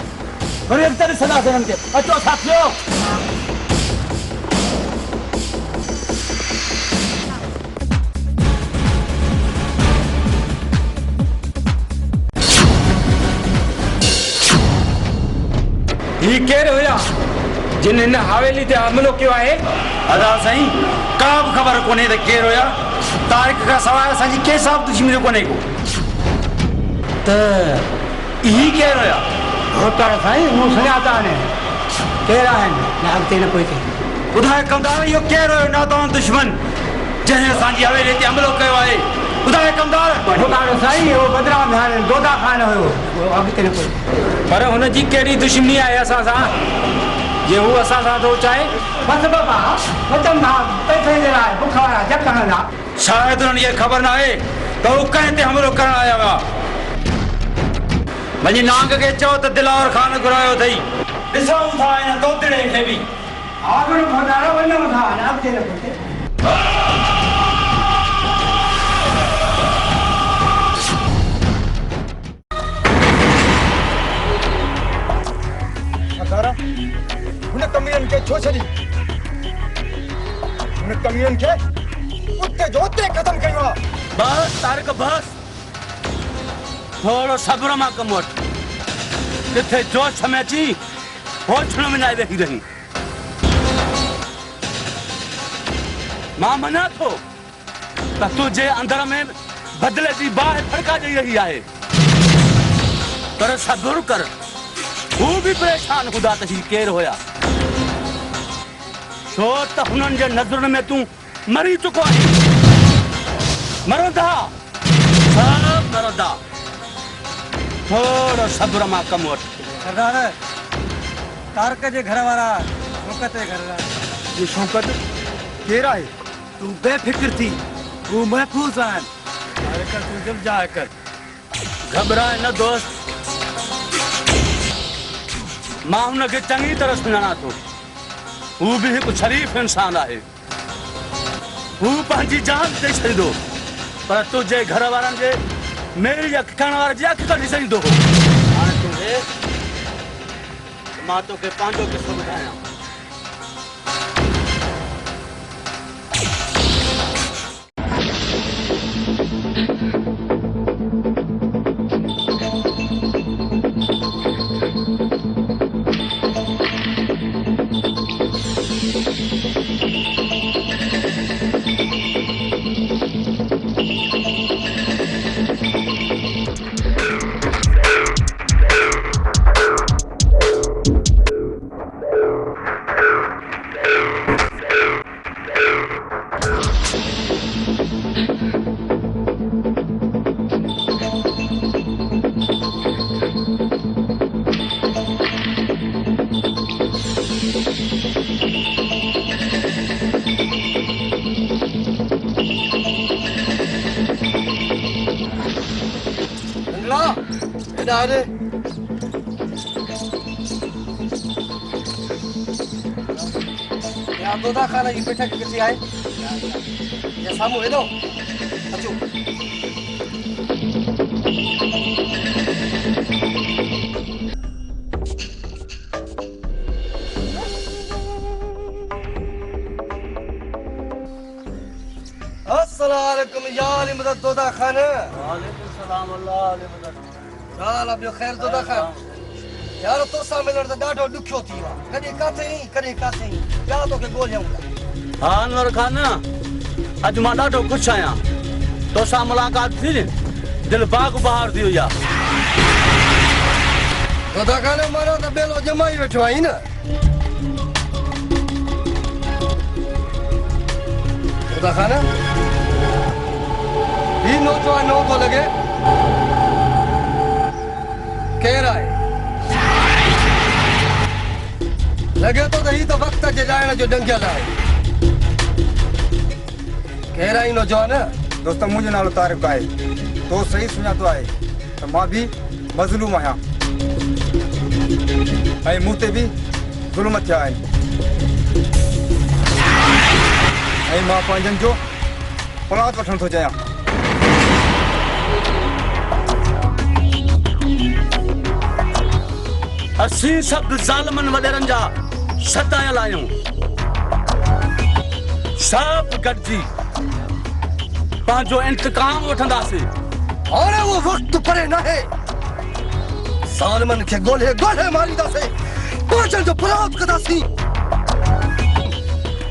वरी अॻिते ॾिसंदासीं हिननि खे। अचो साथियो। ही केरु हुया जिन हिन हवेली ते हमलो कयो आहे? अदा साईं का बि ख़बर कोन्हे त केरु हुया। तारीख़ खां सवाइ असांजी कंहिं सां बि दुश्मनी कोन्हे को। त ही केरु हुया? होकर साईं मूं सुञाता आहिनि। केरु आहिनि? न अॻिते न कोई थिए। ॿुधाए कमदार इहो केरु हुयो नादान दुश्मन जंहिं असांजी हवेली ते हमलो कयो आहे? ॿुधाए कमदार। होकर साईं उहो बदरा में हाणे दोदा खान हुयो, अॻिते न कोई। पर हुनजी कहिड़ी दुश्मनी आहे असां सां जे हू असां सां थो चाहे? बसि बाबा वचन था पैसे जे लाइ बुख वारा जप हणंदा। शायदि उन्हनि खे ख़बर न आहे त हू कंहिं ते हमलो करण आया हुआ। वञी नांग खे चओ त दिलावर खान घुरायो अथई। ॾिसूं था हिन दोतड़े खे बि। आगुण भंडारो वञूं था, अॻिते न कोई। हुन कमीरनि खे छो छॾी? हुन कमीरनि खे उते जो उते ख़तम कयो आहे। बस तारिक बस, थोरो सब्र मां कमु वठ। किथे जोश में अची होछण में न वेही रही। मां मञा थो त तुंहिंजे अंदर में बदिले जी बाहि फड़का ॾेई रही आहे, पर सब्र कर। हू बि परेशान ख़ुदा त ही केरु हुया, छो त हुननि जे नज़रुनि में तूं मरी चुको आहीं। मरंदा सब मरंदा। थोरो सब्र मां कमु वठ। सरदार तारक जे घर वारा शौकत जे घर वारा। ये शौकत केरु आहे? तूं बेफिक्र थी, हू महफ़ूज़ आहिनि। तारक तूं जब जाए कर, घबराए न दोस्त। मां हुनखे चङी तरह सुञाणा थो। हू बि हिकु शरीफ़ इंसान आहे। हू पंहिंजी जान ॾेई छॾींदो, पर तुंहिंजे घर वारनि जे मेरी अखि करण वारे जी अखि कढी छॾींदो। हाणे तूं मां तोखे पंहिंजो किस्सो ॿुधायां। अरे या दोदा खाना जी बैठक किथे आहे या सामू हेॾो अचो। अस्सलाम वालेकुम या अली मदद दोदा खान। वालेकुम सलाम अल्लाह अली मदद। हाल ॿियो ख़ैर दोदा खान। यार तोसां मिलण त ॾाढो ॾुखियो थी वियो आहे। कॾहिं काथे या तोखे ॻोल्हियूं था। हा अनवर खान, अॼु मां ॾाढो ख़ुशि आहियां। तोसां मुलाक़ात थी दिलि बाग़ बहार थी वई आहे। दोदा खान माना त बेलो जमाई वेठो आहीं न। दोदा खान ही नौजवान नौ थो लॻे केरु आहे? लॻे थो त ही त वक़्त जे ॼाइण जो ॾंगियल आहे। केरु आहे नौजवान? दोस्त मुंहिंजो नालो तारिक आहे। तो सही सुञातो आहे त मां बि मज़लूम आहियां ऐं मूं ते बि ज़ुल्म थिया आहिनि ऐं मां पंहिंजनि जो औलाद वठणु थो चाहियां। असीं सभु ज़ालिमनि वॾेरनि जा सतायल आहियूं। सभु गॾिजी पंहिंजो इंतकाम वठंदासीं। हाणे उहो वक़्तु परे न आहे। ज़ालिमनि खे ॻोल्हे मारींदासीं। पंहिंजनि जो बलात् कंदासीं।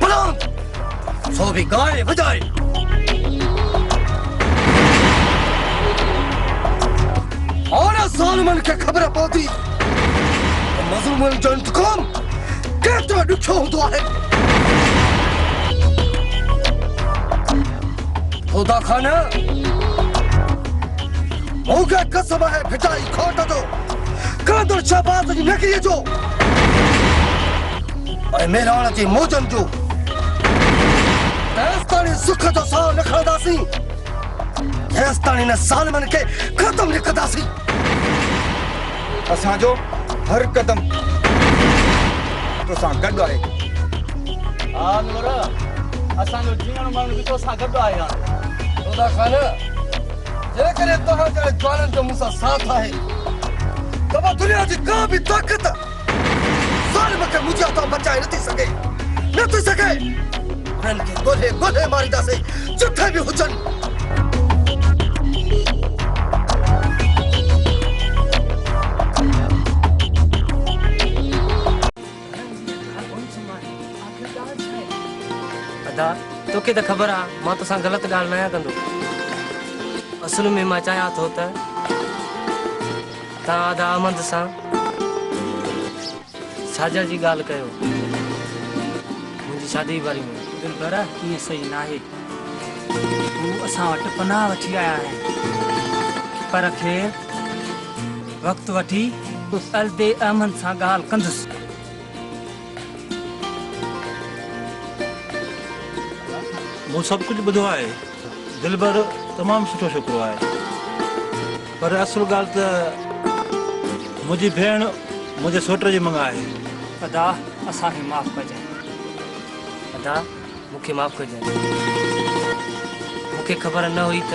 बलात् सो बि गाए वॼाए। हाणे ज़ालिमनि खे ख़बर पवंदी मज़लूमनि जो इंतकाम केतिरो ॾुखियो हूंदो आहे। दोदा खान मूंखे कसम आहे फिटाई खोट जो कांदुर शहबाज़ जी नगरीअ जो ऐं मेराण जी मौजनि जो तेसिताणी सुख जो साह न खणंदासीं तेसिताणी न ज़ालिमनि खे ख़तम न कंदासीं। असांजो हर कदम तोसां गॾु आहे। हा अनवर, असांजो जीअण मरण बि तोसां गॾु आहे। हाणे दोदा खान जेकॾहिं तव्हां जहिड़े जवाननि जो मूंसां साथ आहे त मां दुनिया जी का बि ताक़त ज़ालिम खे मुंहिंजे हथां बचाए नथी सघे। उन्हनि खे ॻोल्हे मारींदासीं जिथे बि हुजनि। तोखे त ख़बर आहे मां तोसां ग़लति ॻाल्हि न कंदो। असुल में मां चाहियां थो त तव्हां आदा अहमद सां साजा जी ॻाल्हि कयो मुंहिंजी शादी बारी में। दिलबर ईअं सही न आहे। तूं असां वटि पनाह वठी आया आहीं पर खेर वक़्तु वठी अलदे अहमद सां ॻाल्हि कंदुसि। मूं सभु कुझु ॿुधो आहे। दिलबर तमामु सुठो छोकिरो आहे पर असुल ॻाल्हि त मुंहिंजी भेण मुंहिंजे सोट जी मंग आहे। अदा असांखे माफ़ु कजांइ। अदा मूंखे माफ़ु कजांइ। मूंखे ख़बर न हुई त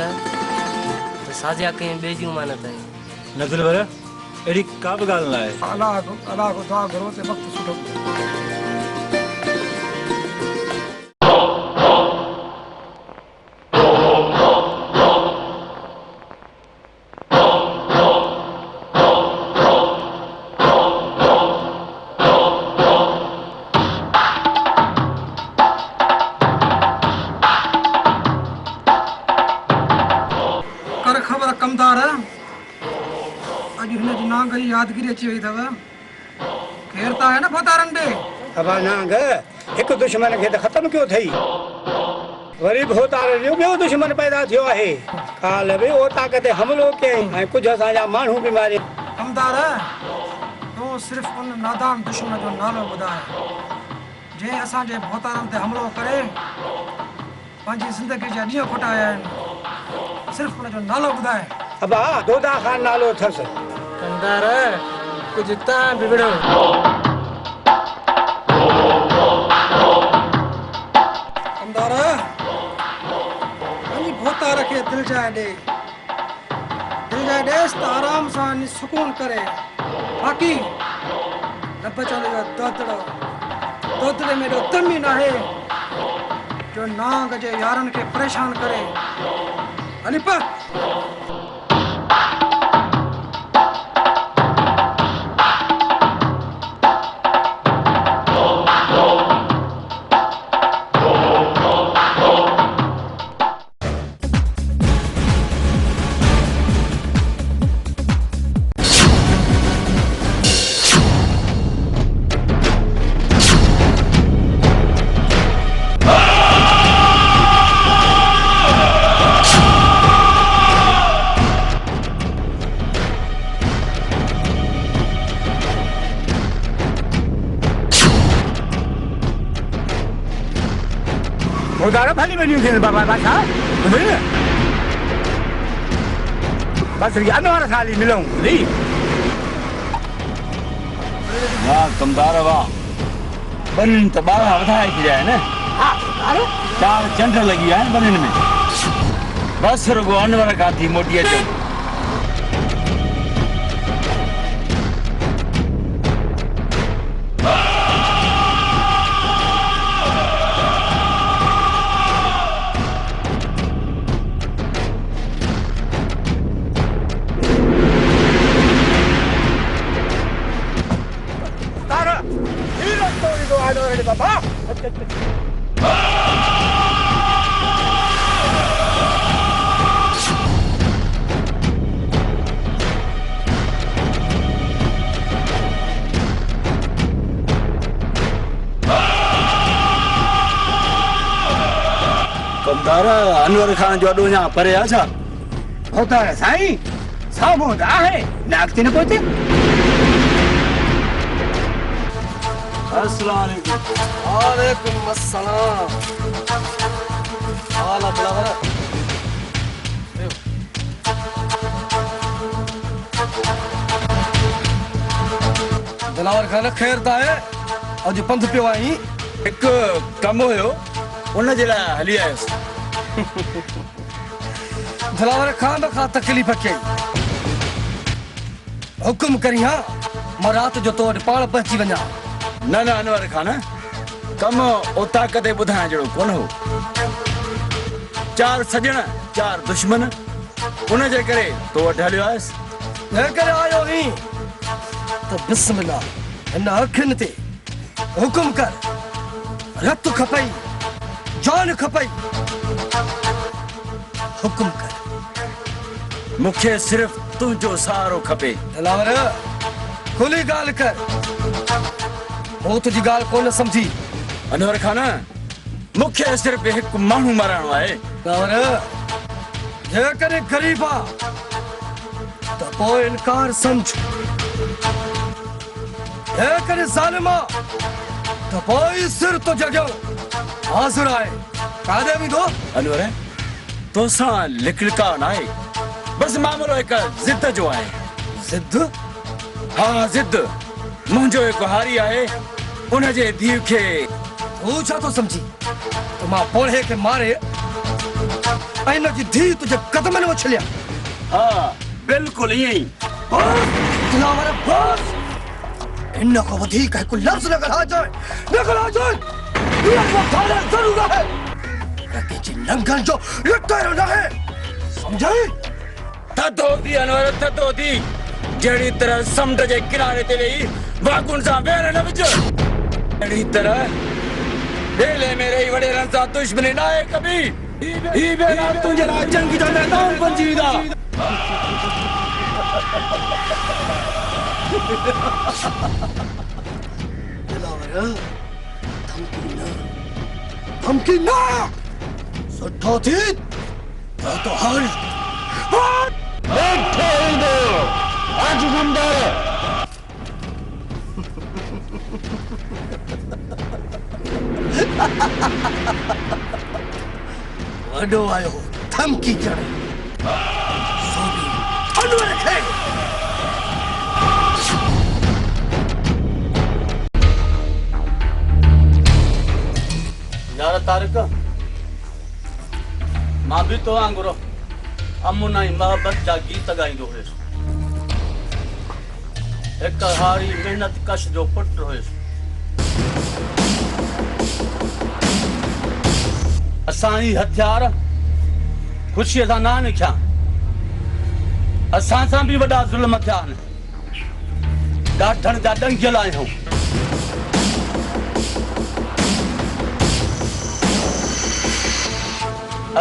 साजा कंहिं ॿिए जी उमानत आहे। न दिलबर अहिड़ी का बि ॻाल्हि न आहे अलाह को दुआ करो ते वक़्तु सुठो कर खबर कमदार अॼु हिनजी नांग जी यादगिरी अची वई अथव केर त आहे न फतारनि ॾे अब नांग हिकु दुश्मन खे त ख़तम कयो अथई वरी बि होतार जो ॿियो दुश्मन पैदा थियो आहे काल बि ओता ते हमिलो कयईं ऐं कुझु असांजा माण्हू बि मारे कमदार तूं सिर्फ़ु उन नादान दुश्मन जो नालो ॿुधाए जंहिं असांजे भोतारनि ते हमिलो करे पंहिंजी ज़िंदगी जा ॾींहं खुटाया आहिनि सिर्फ़ु हुनजो नालो ॿुधाए अबा दोदा ख़ान नालो अथसि कंदार कुझु तव्हां बिगड़ो कमदार पंहिंजी भोतार खे दिलि जाए ॾेसि त आराम सां सुकून करे बाक़ी न बचंदो दोतड़े में एॾो दम ई न आहे जो नांग जे यारनि खे परेशान करे हली पा होतार भली वञूं थियनि बाबा बादशाह बसि अनवर ख़ाली मिलूं री वाह कमदार वाह बनिन त ॿारहं वधाए छॾिया आहिनि चार चंड लॻी विया आहिनि बनिन में बसि रुॻो अनवर खां थी मोटी अचो कमदार अनवर खान जो अॾो अञा परे आहे छा होतार साईं साम्हूं त आहे न अॻिते न पहुचे अस्सलाम वालेकुम अस्सलाम आला बलावर दिलावर खान ख़ैर त आहे अॼु पंध पियो आई हिकु कमु हुयो उन जे लाइ हली आयुसि दिलावर खान खां तकलीफ़ कई हुकुम करी हा मां राति जो तो वटि पाण पहुची वञा न अनवर खान कमु ओताक ते ॿुधाइण जहिड़ो कोन हो चार सॼण चार दुश्मन उन जे करे तो वटि हलियो आयुसि जंहिं करे आयो हीं त बिस्मिल्लाह हिन अखियुनि ते हुकुम कर रत खपई जान खपई हुकुम कर मूंखे सिर्फ़ु तुंहिंजो सहारो खपे दिलावर खुली ॻाल्हि कर मूं तुंहिंजी ॻाल्हि कोन सम्झी अनवर खान मूंखे सिर्फ़ु हिकु माण्हू मारणो आहे दिलावर जेकॾहिं ग़रीब आहे त पोइ इनकार सम्झ जेकॾहिं ज़ालिम आहे त पोइ सिर तो जॻियो हाज़िर आहे काॾे वेंदो अनवर तोसां लिकलिका न आहे बसि मामिलो हिकु ज़िद जो आहे ज़िद हा ज़िद मुंहिंजो हिकु हारी आहे उन जे धीउ खे तूं छा थो सम्झी त मां पोड़े खे मारे ऐं हिन जी धीउ तुंहिंजे कदमनि में उछलिया हा बिल्कुलु ईअं ई दिलावर अब्बास इन को वधी कह को लफ्ज न कहा जाए ये वो थाने जरूर है कि जिन लंगन जो लटका रहना है समझे थदोदी अनवर थदोदी जड़ी तरह समुद्र के किनारे ते रही वागुन सा बेर न विच जड़ी तरह बेले मेरे ही वडे रंसा दुश्मनी ना है कभी ही बेरा तुझे ना जंग दा मैदान बंजीदा धमकी ना सट्टा थी तो हर आज हमदार वडो आयो धमकी चढ़े सोनी अनवर खे यार तारिक मां भी तो आंगुरो अमुना मोहब्बत जा गीत गाईंदो हुयसि एक हारी मेहनत कश जो पुट हुयसि असां ही हथियार खुशीअ सां न निकिया असां सां बि वॾा ज़ुल्म थिया आहिनि ॾाढनि जा ॾंगियल आहियूं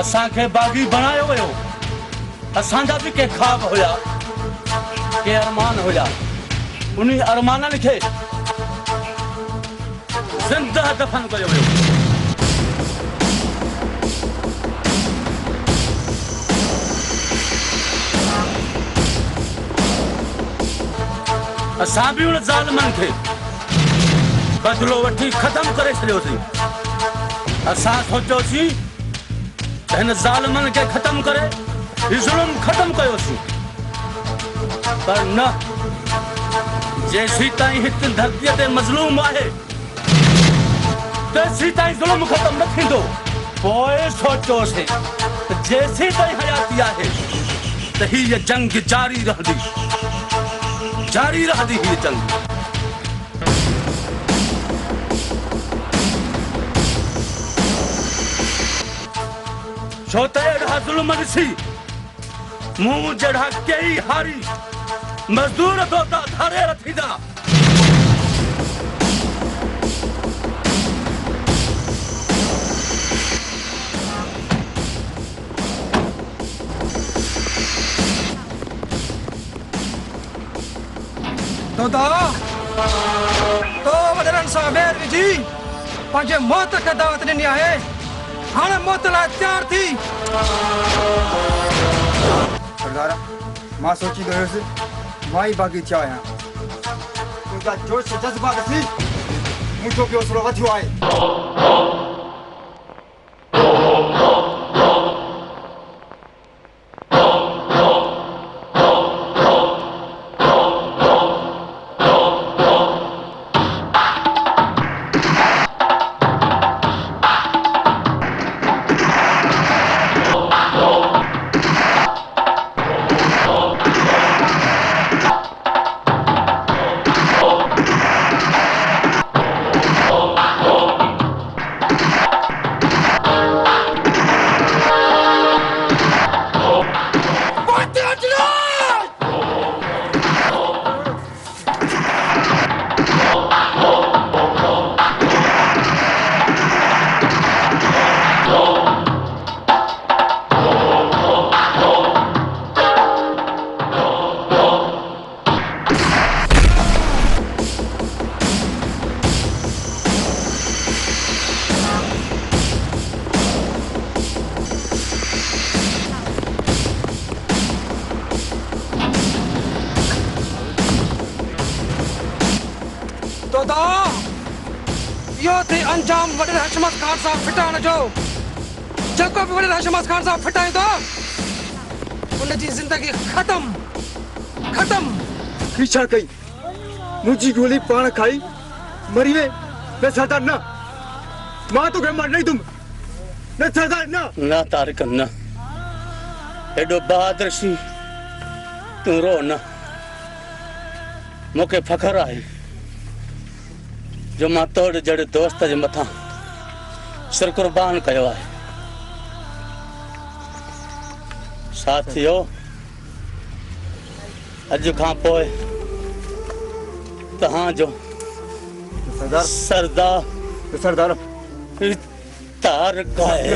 असांखे बाग़ी बणायो वियो असांजा बि के ख्वाब हुया के अरमान हुया उन्हीं अरमाननि खे ज़िंदा दफ़न कयो वियो असां बि उन ज़ालिमनि खे बदिलो वठी ख़तम करे छॾियोसीं असां सोचियोसीं त हिन ज़ालिमनि खे ख़तम करे ही ज़ुल्म ख़तम कयोसीं पर न जेसीं ताईं हिक धरतीअ ते मज़लूम आहे तेसीं ताईं ज़ुल्म ख़तम न थींदो पोइ सोचियोसीं त जेसीं ताईं हयाती आहे त हीअ जंग जारी रहंदी हीअ जंग छो त अहिड़ा ज़ुल्म ॾिसी मूं जहिड़ा कई हारी मज़दूर दोता धारे रखींदा तो वडरन सां बेर विझी पंहिंजे मौत खे दावत ॾिनी आहे हाणे मौत लाइ तयार थी सरदारा मां सोची हुयुसि मां ई बाग़ीचा आहियां तुंहिंजा जोश जज़्बा ॾिसी मुंहिंजो बि हौसलो वधियो आहे अंजाम वडे हशमत खान साहब फिटाण जो जेको भी वडे हशमत खान साहब फिटाए तो उनकी जिंदगी खत्म पीछा कई मुझी गोली पान खाई मरी वे मैं सरदार ना मां तो के मर नहीं तुम मैं सरदार ना तारिक ना एडो बहादुर सी तू रो ना मूंखे फ़ख्रु आहे जो मां तोड़ जड़े दोस्त जे मथां सिर कुर्बान कयो आहे। साथियो, अॼु खां पोइ तव्हांजो सरदार तारिक आहे।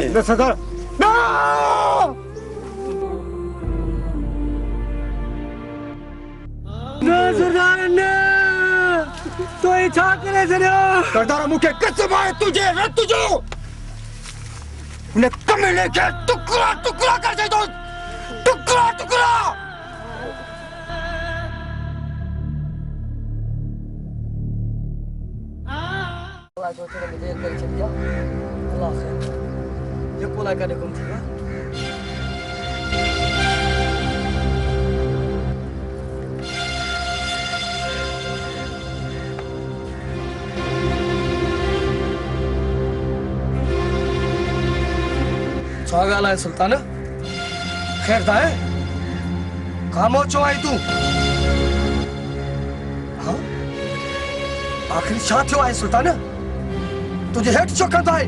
तो ये छा करे छड़ियो? सरदार मूंखे कसम आहे तुझे रत जो उन कमीने के टुकड़ा टुकड़ा कर दे दो, टुकड़ा टुकड़ा। अल्लाह जो तेरे में देर कर दिया, अल्लाह खैर ये कोला का देखो ठीक है। छा ॻाल्हि आहे सुल्तान? ख़ैर त आहे? खामोचो आई तूं? हाँ? आखिर छा थियो आहे सुल्तान? तुझे हेठि छो कंदा आहे?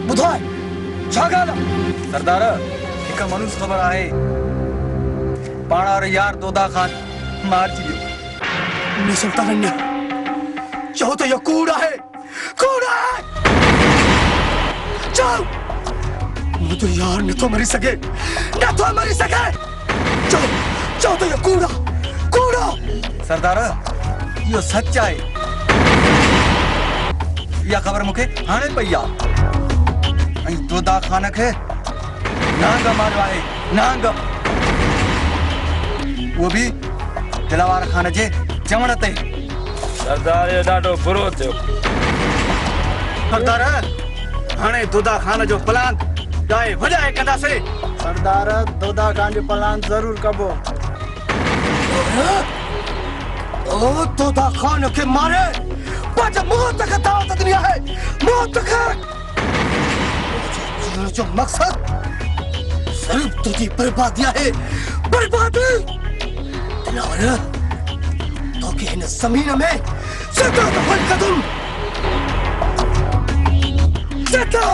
ॿुधाए, छा ॻाल्हि आहे? सरदार, हिकु मनुस ख़बर आहे पाण वारो यार दोदा ख़ान मारिजी वियो। न सुल्तान न, चओ त इहो कूड़ आहे, कूड़ आहे। चओ मुझे यार न तो मरी सके, न तो मरी सके। चलो चलो तो ये कूड़ा कूड़ा। सरदार, यो सच आहे। या खबर मुखे हाणे पई आहे। ऐं दोदा खान खे नांग मारियो आहे, नांग। वो भी दिलावर खान जे चवण ते। सरदार ये ॾाढो बुरो थियो। सरदार, हाणे दोदा खान जो प्लान जाए वजाए कंदासे। सरदार, दोदा खान जो प्लान जरूर कबो। ओ दोदा खान के मारे पांच मौत का दावत दुनिया है, मौत का। जो मकसद सिर्फ तुझी बर्बादियां है, बर्बादी। दिलावर, तो के इन जमीन में सीधा दफन कदम, सीधा।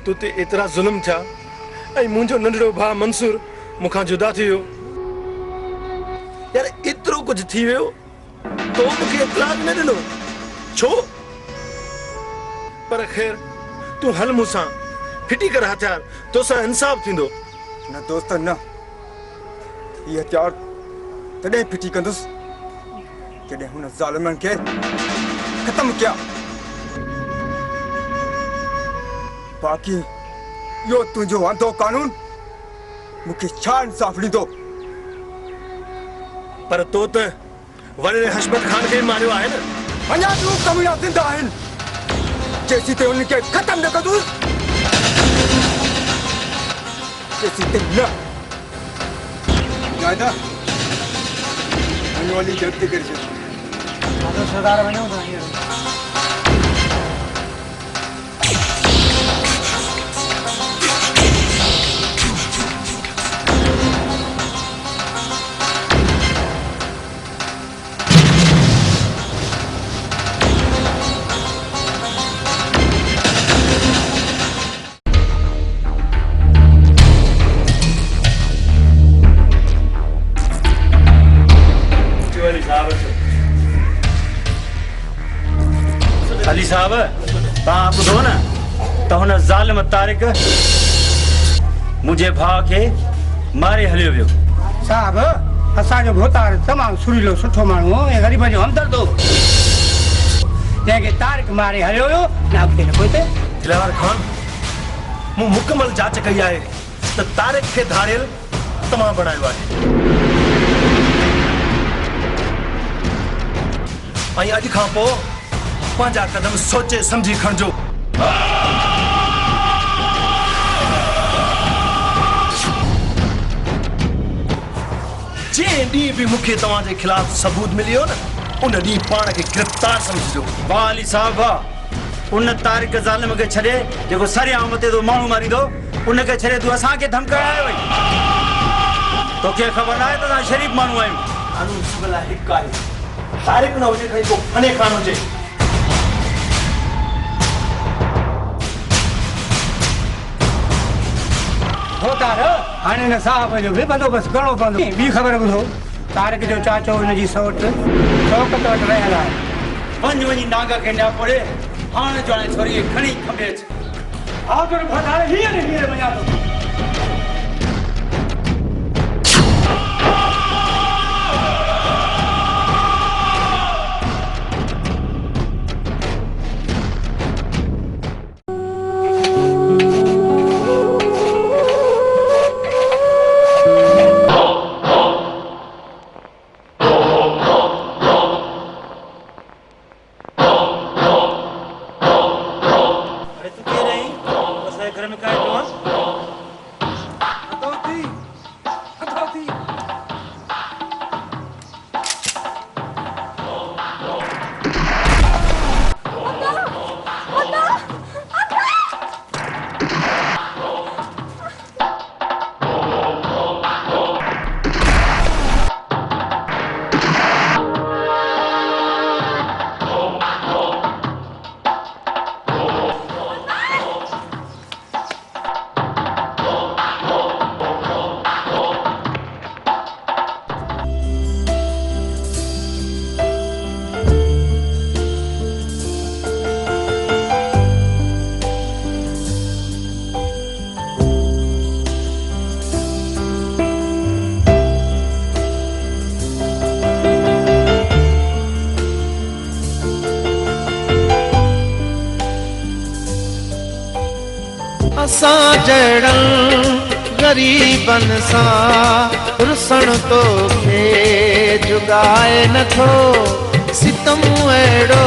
तू ते एतिरा ज़ुल्म थिया ऐं मुंहिंजो नंढड़ो भाउ मंसूर मूंखां जुदा थी वियो। यार एतिरो कुझु थी वियो तो मूंखे इतलाह न ॾिनो छो? पर ख़ैर तूं हल मूंसां, फिटी कर हथियार, तोसां इंसाफ़ थींदो। न दोस्त न, ये हथियार तॾहिं फिटी कंदुसि जॾहिं हुन ज़ालिमनि खे ख़तमु कया। बाक़ी यो तुंहिंजो अंधो कानून मूंखे छा इंसाफ़ ॾींदो? पर तो त वॾे हशमत खान खे मारियो आहे न। अञा बि कमीना ज़िंदा आहिनि, जेसीं ताईं उन्हनि खे ख़तमु न कंदुसि तेसीं ताईं न। जायदा वञो हली जल्दी करे छॾ। सरदार वञो था हींअर। अली साहब, तव्हां ॿुधो न त हुन ज़ालिम तारिक मुंहिंजे भाउ खे मारे हलियो वियो। साहब, असांजो भोतार तमामु सुरीलो सुठो माण्हू हो ऐं ग़रीब जो हमदर्द हो, जंहिंखे तारिक मारे हलियो वियो न अॻिते न पोइते। दिलावर खान, मूं मुकमल जांच कई आहे त तारिक खे धारियल तव्हां बणायो आहे ऐं अॼु खां पोइ पंहिंजा कदम सोचे समझी खणजो। जंहिं ॾींहुं बि मूंखे तव्हांजे खिलाफ़ सबूत मिलियो न, उन ॾींहुं पाण खे गिरफ़्तार समझिजो। वाह अली साहब वाह, उन तारिक ज़ालिम खे छॾे जेको सरेआम ते तो माण्हू मारींदो, उनखे छॾे तूं असांखे धमकाए आयो वई। तोखे ख़बर न आहे त असां शरीफ़ माण्हू आहियूं। कानून सभ लाइ हिकु आहे, तारिक न हुजे खणी को फने कान हुजे। हाणे हिन साहब जो बि बंदोबस्तु करिणो पवंदो। ॿी ख़बर ॿुधो, तारिक जो चाचो हुनजी सौट शौक़त वटि रहियल आहे। वञ वञी नागा खे न पड़े, हाणे जो हाणे छोरी खे खणी खपे अच। हा तुर फटाड़े हीअं वञा थो। असां जहिड़न ग़रीबन सां रुसण तोखे जुगाए नथो, सितम अहिड़ो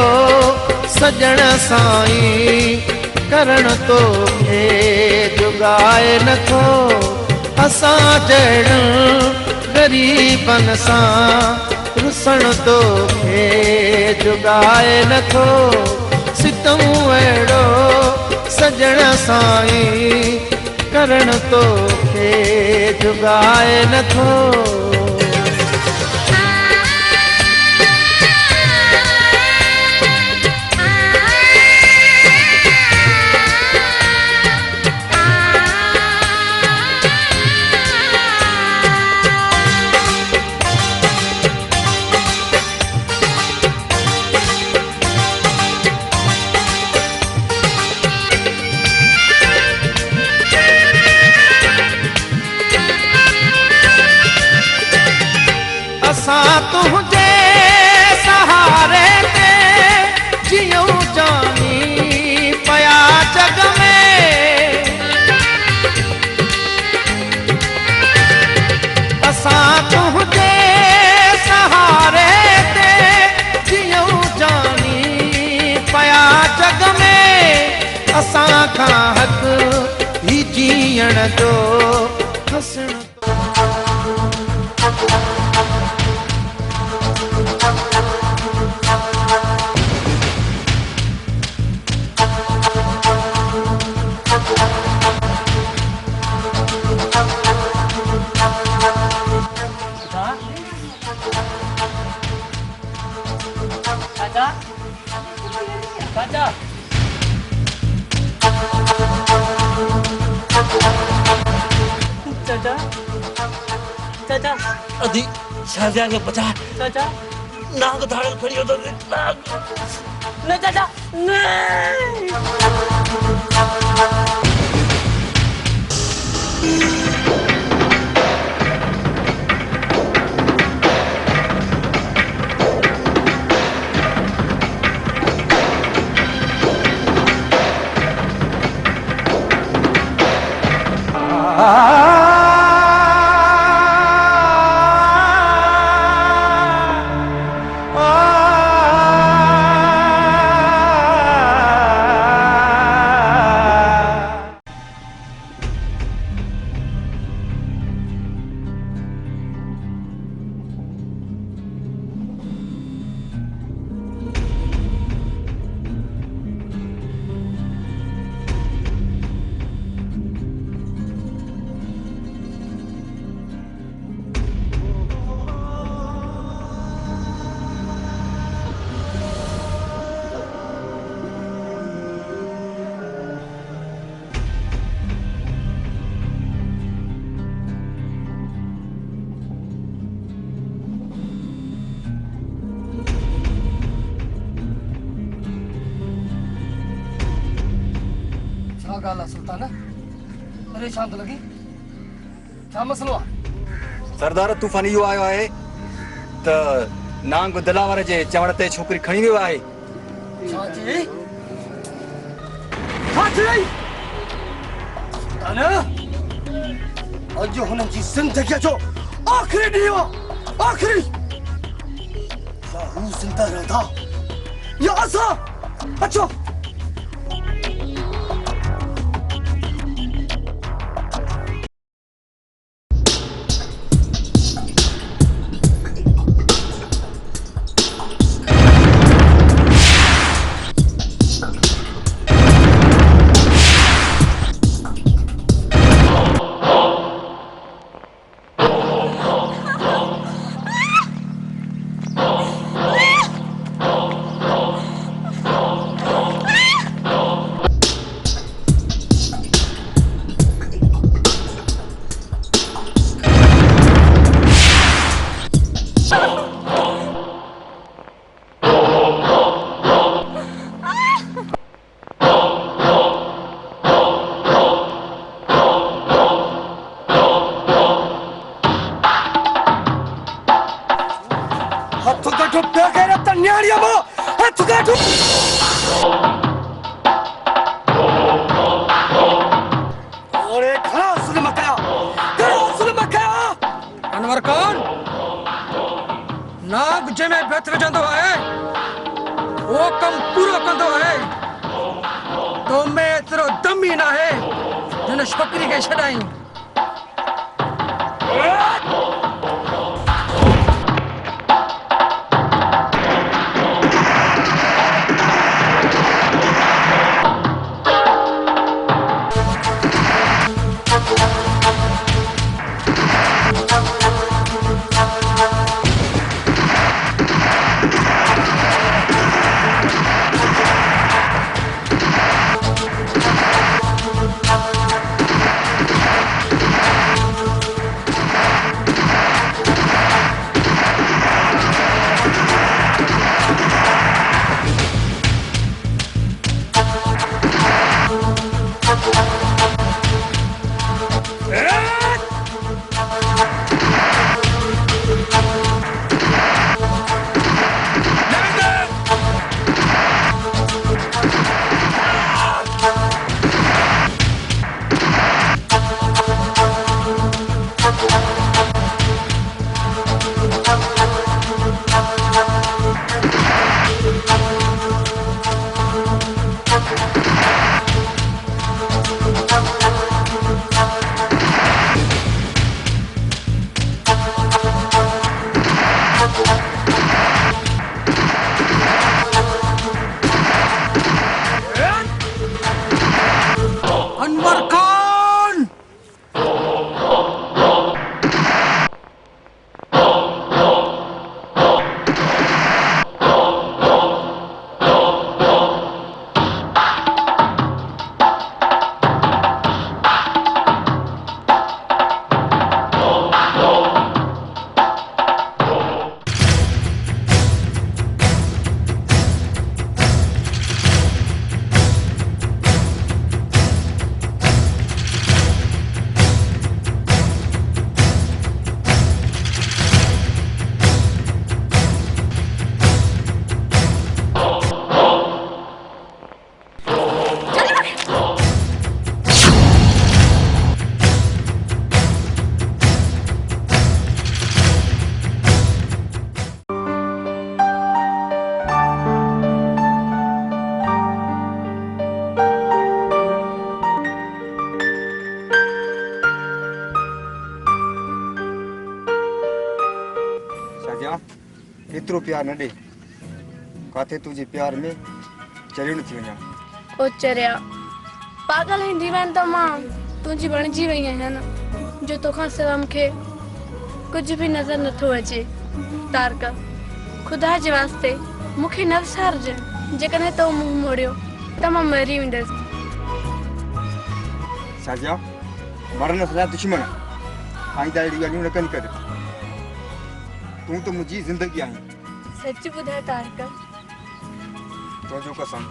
सजण साईं करण तोखे जुगाए नथो। असां जहिड़न ग़रीबन सां रुसण तोखे जुगाए नथो, सितम अहिड़ो सजण साईं करण तोखे जुगाए नथो। असां तुझे सहारे ते जियूं जानी पया जग में, असां तुझे सहारे ते जियूं जानी पया जग में। असां खां हक़ ही जीअण जो हसण चाचा अधी शाहजहां के बचा चाचा नाग धाड़ खड़ी हो तो नाग नहीं चाचा नहीं छा ॻाल्हि आहे सुल्तान परेशान थो लॻी छा मसलो आहे सरदार तूफ़ान इहो आयो आहे त नांग दिलावर जे चवण ते छोकिरी खणी वियो आहे छा चई सुल्तान अॼु हुननि जी ज़िंदगीअ जो आख़िरी ॾींहुं आहे आख़िरी या हू ज़िंदा रहंदा या असां अचो अनवर खान नाग जंहिंमें बेत विझंदो आहे उहो कमु पूरो कंदो आहे तो में एतिरो दम ई न आहे जिन छोकिरी खे छॾाई एतिरो प्यार न ॾे काथे तुंहिंजे प्यार में चरियो न थी वञा ओ चरिया पागल हिंदी वञ त मां तुंहिंजी बणिजी वई आहियां न जो तोखां सवाइ मूंखे कुझु बि नज़र नथो अचे तारका खुदा जे वास्ते मूंखे न विसारजे जेकॾहिं तो मुंहुं मोड़ियो त मां मरी वेंदसि साजिया मरण सदा दुश्मन आईंदा अहिड़ी ॻाल्हियूं न कनि कर तूं त मुंहिंजी ज़िंदगी आहीं सच ॿुधाए तारका तुंहिंजो कसम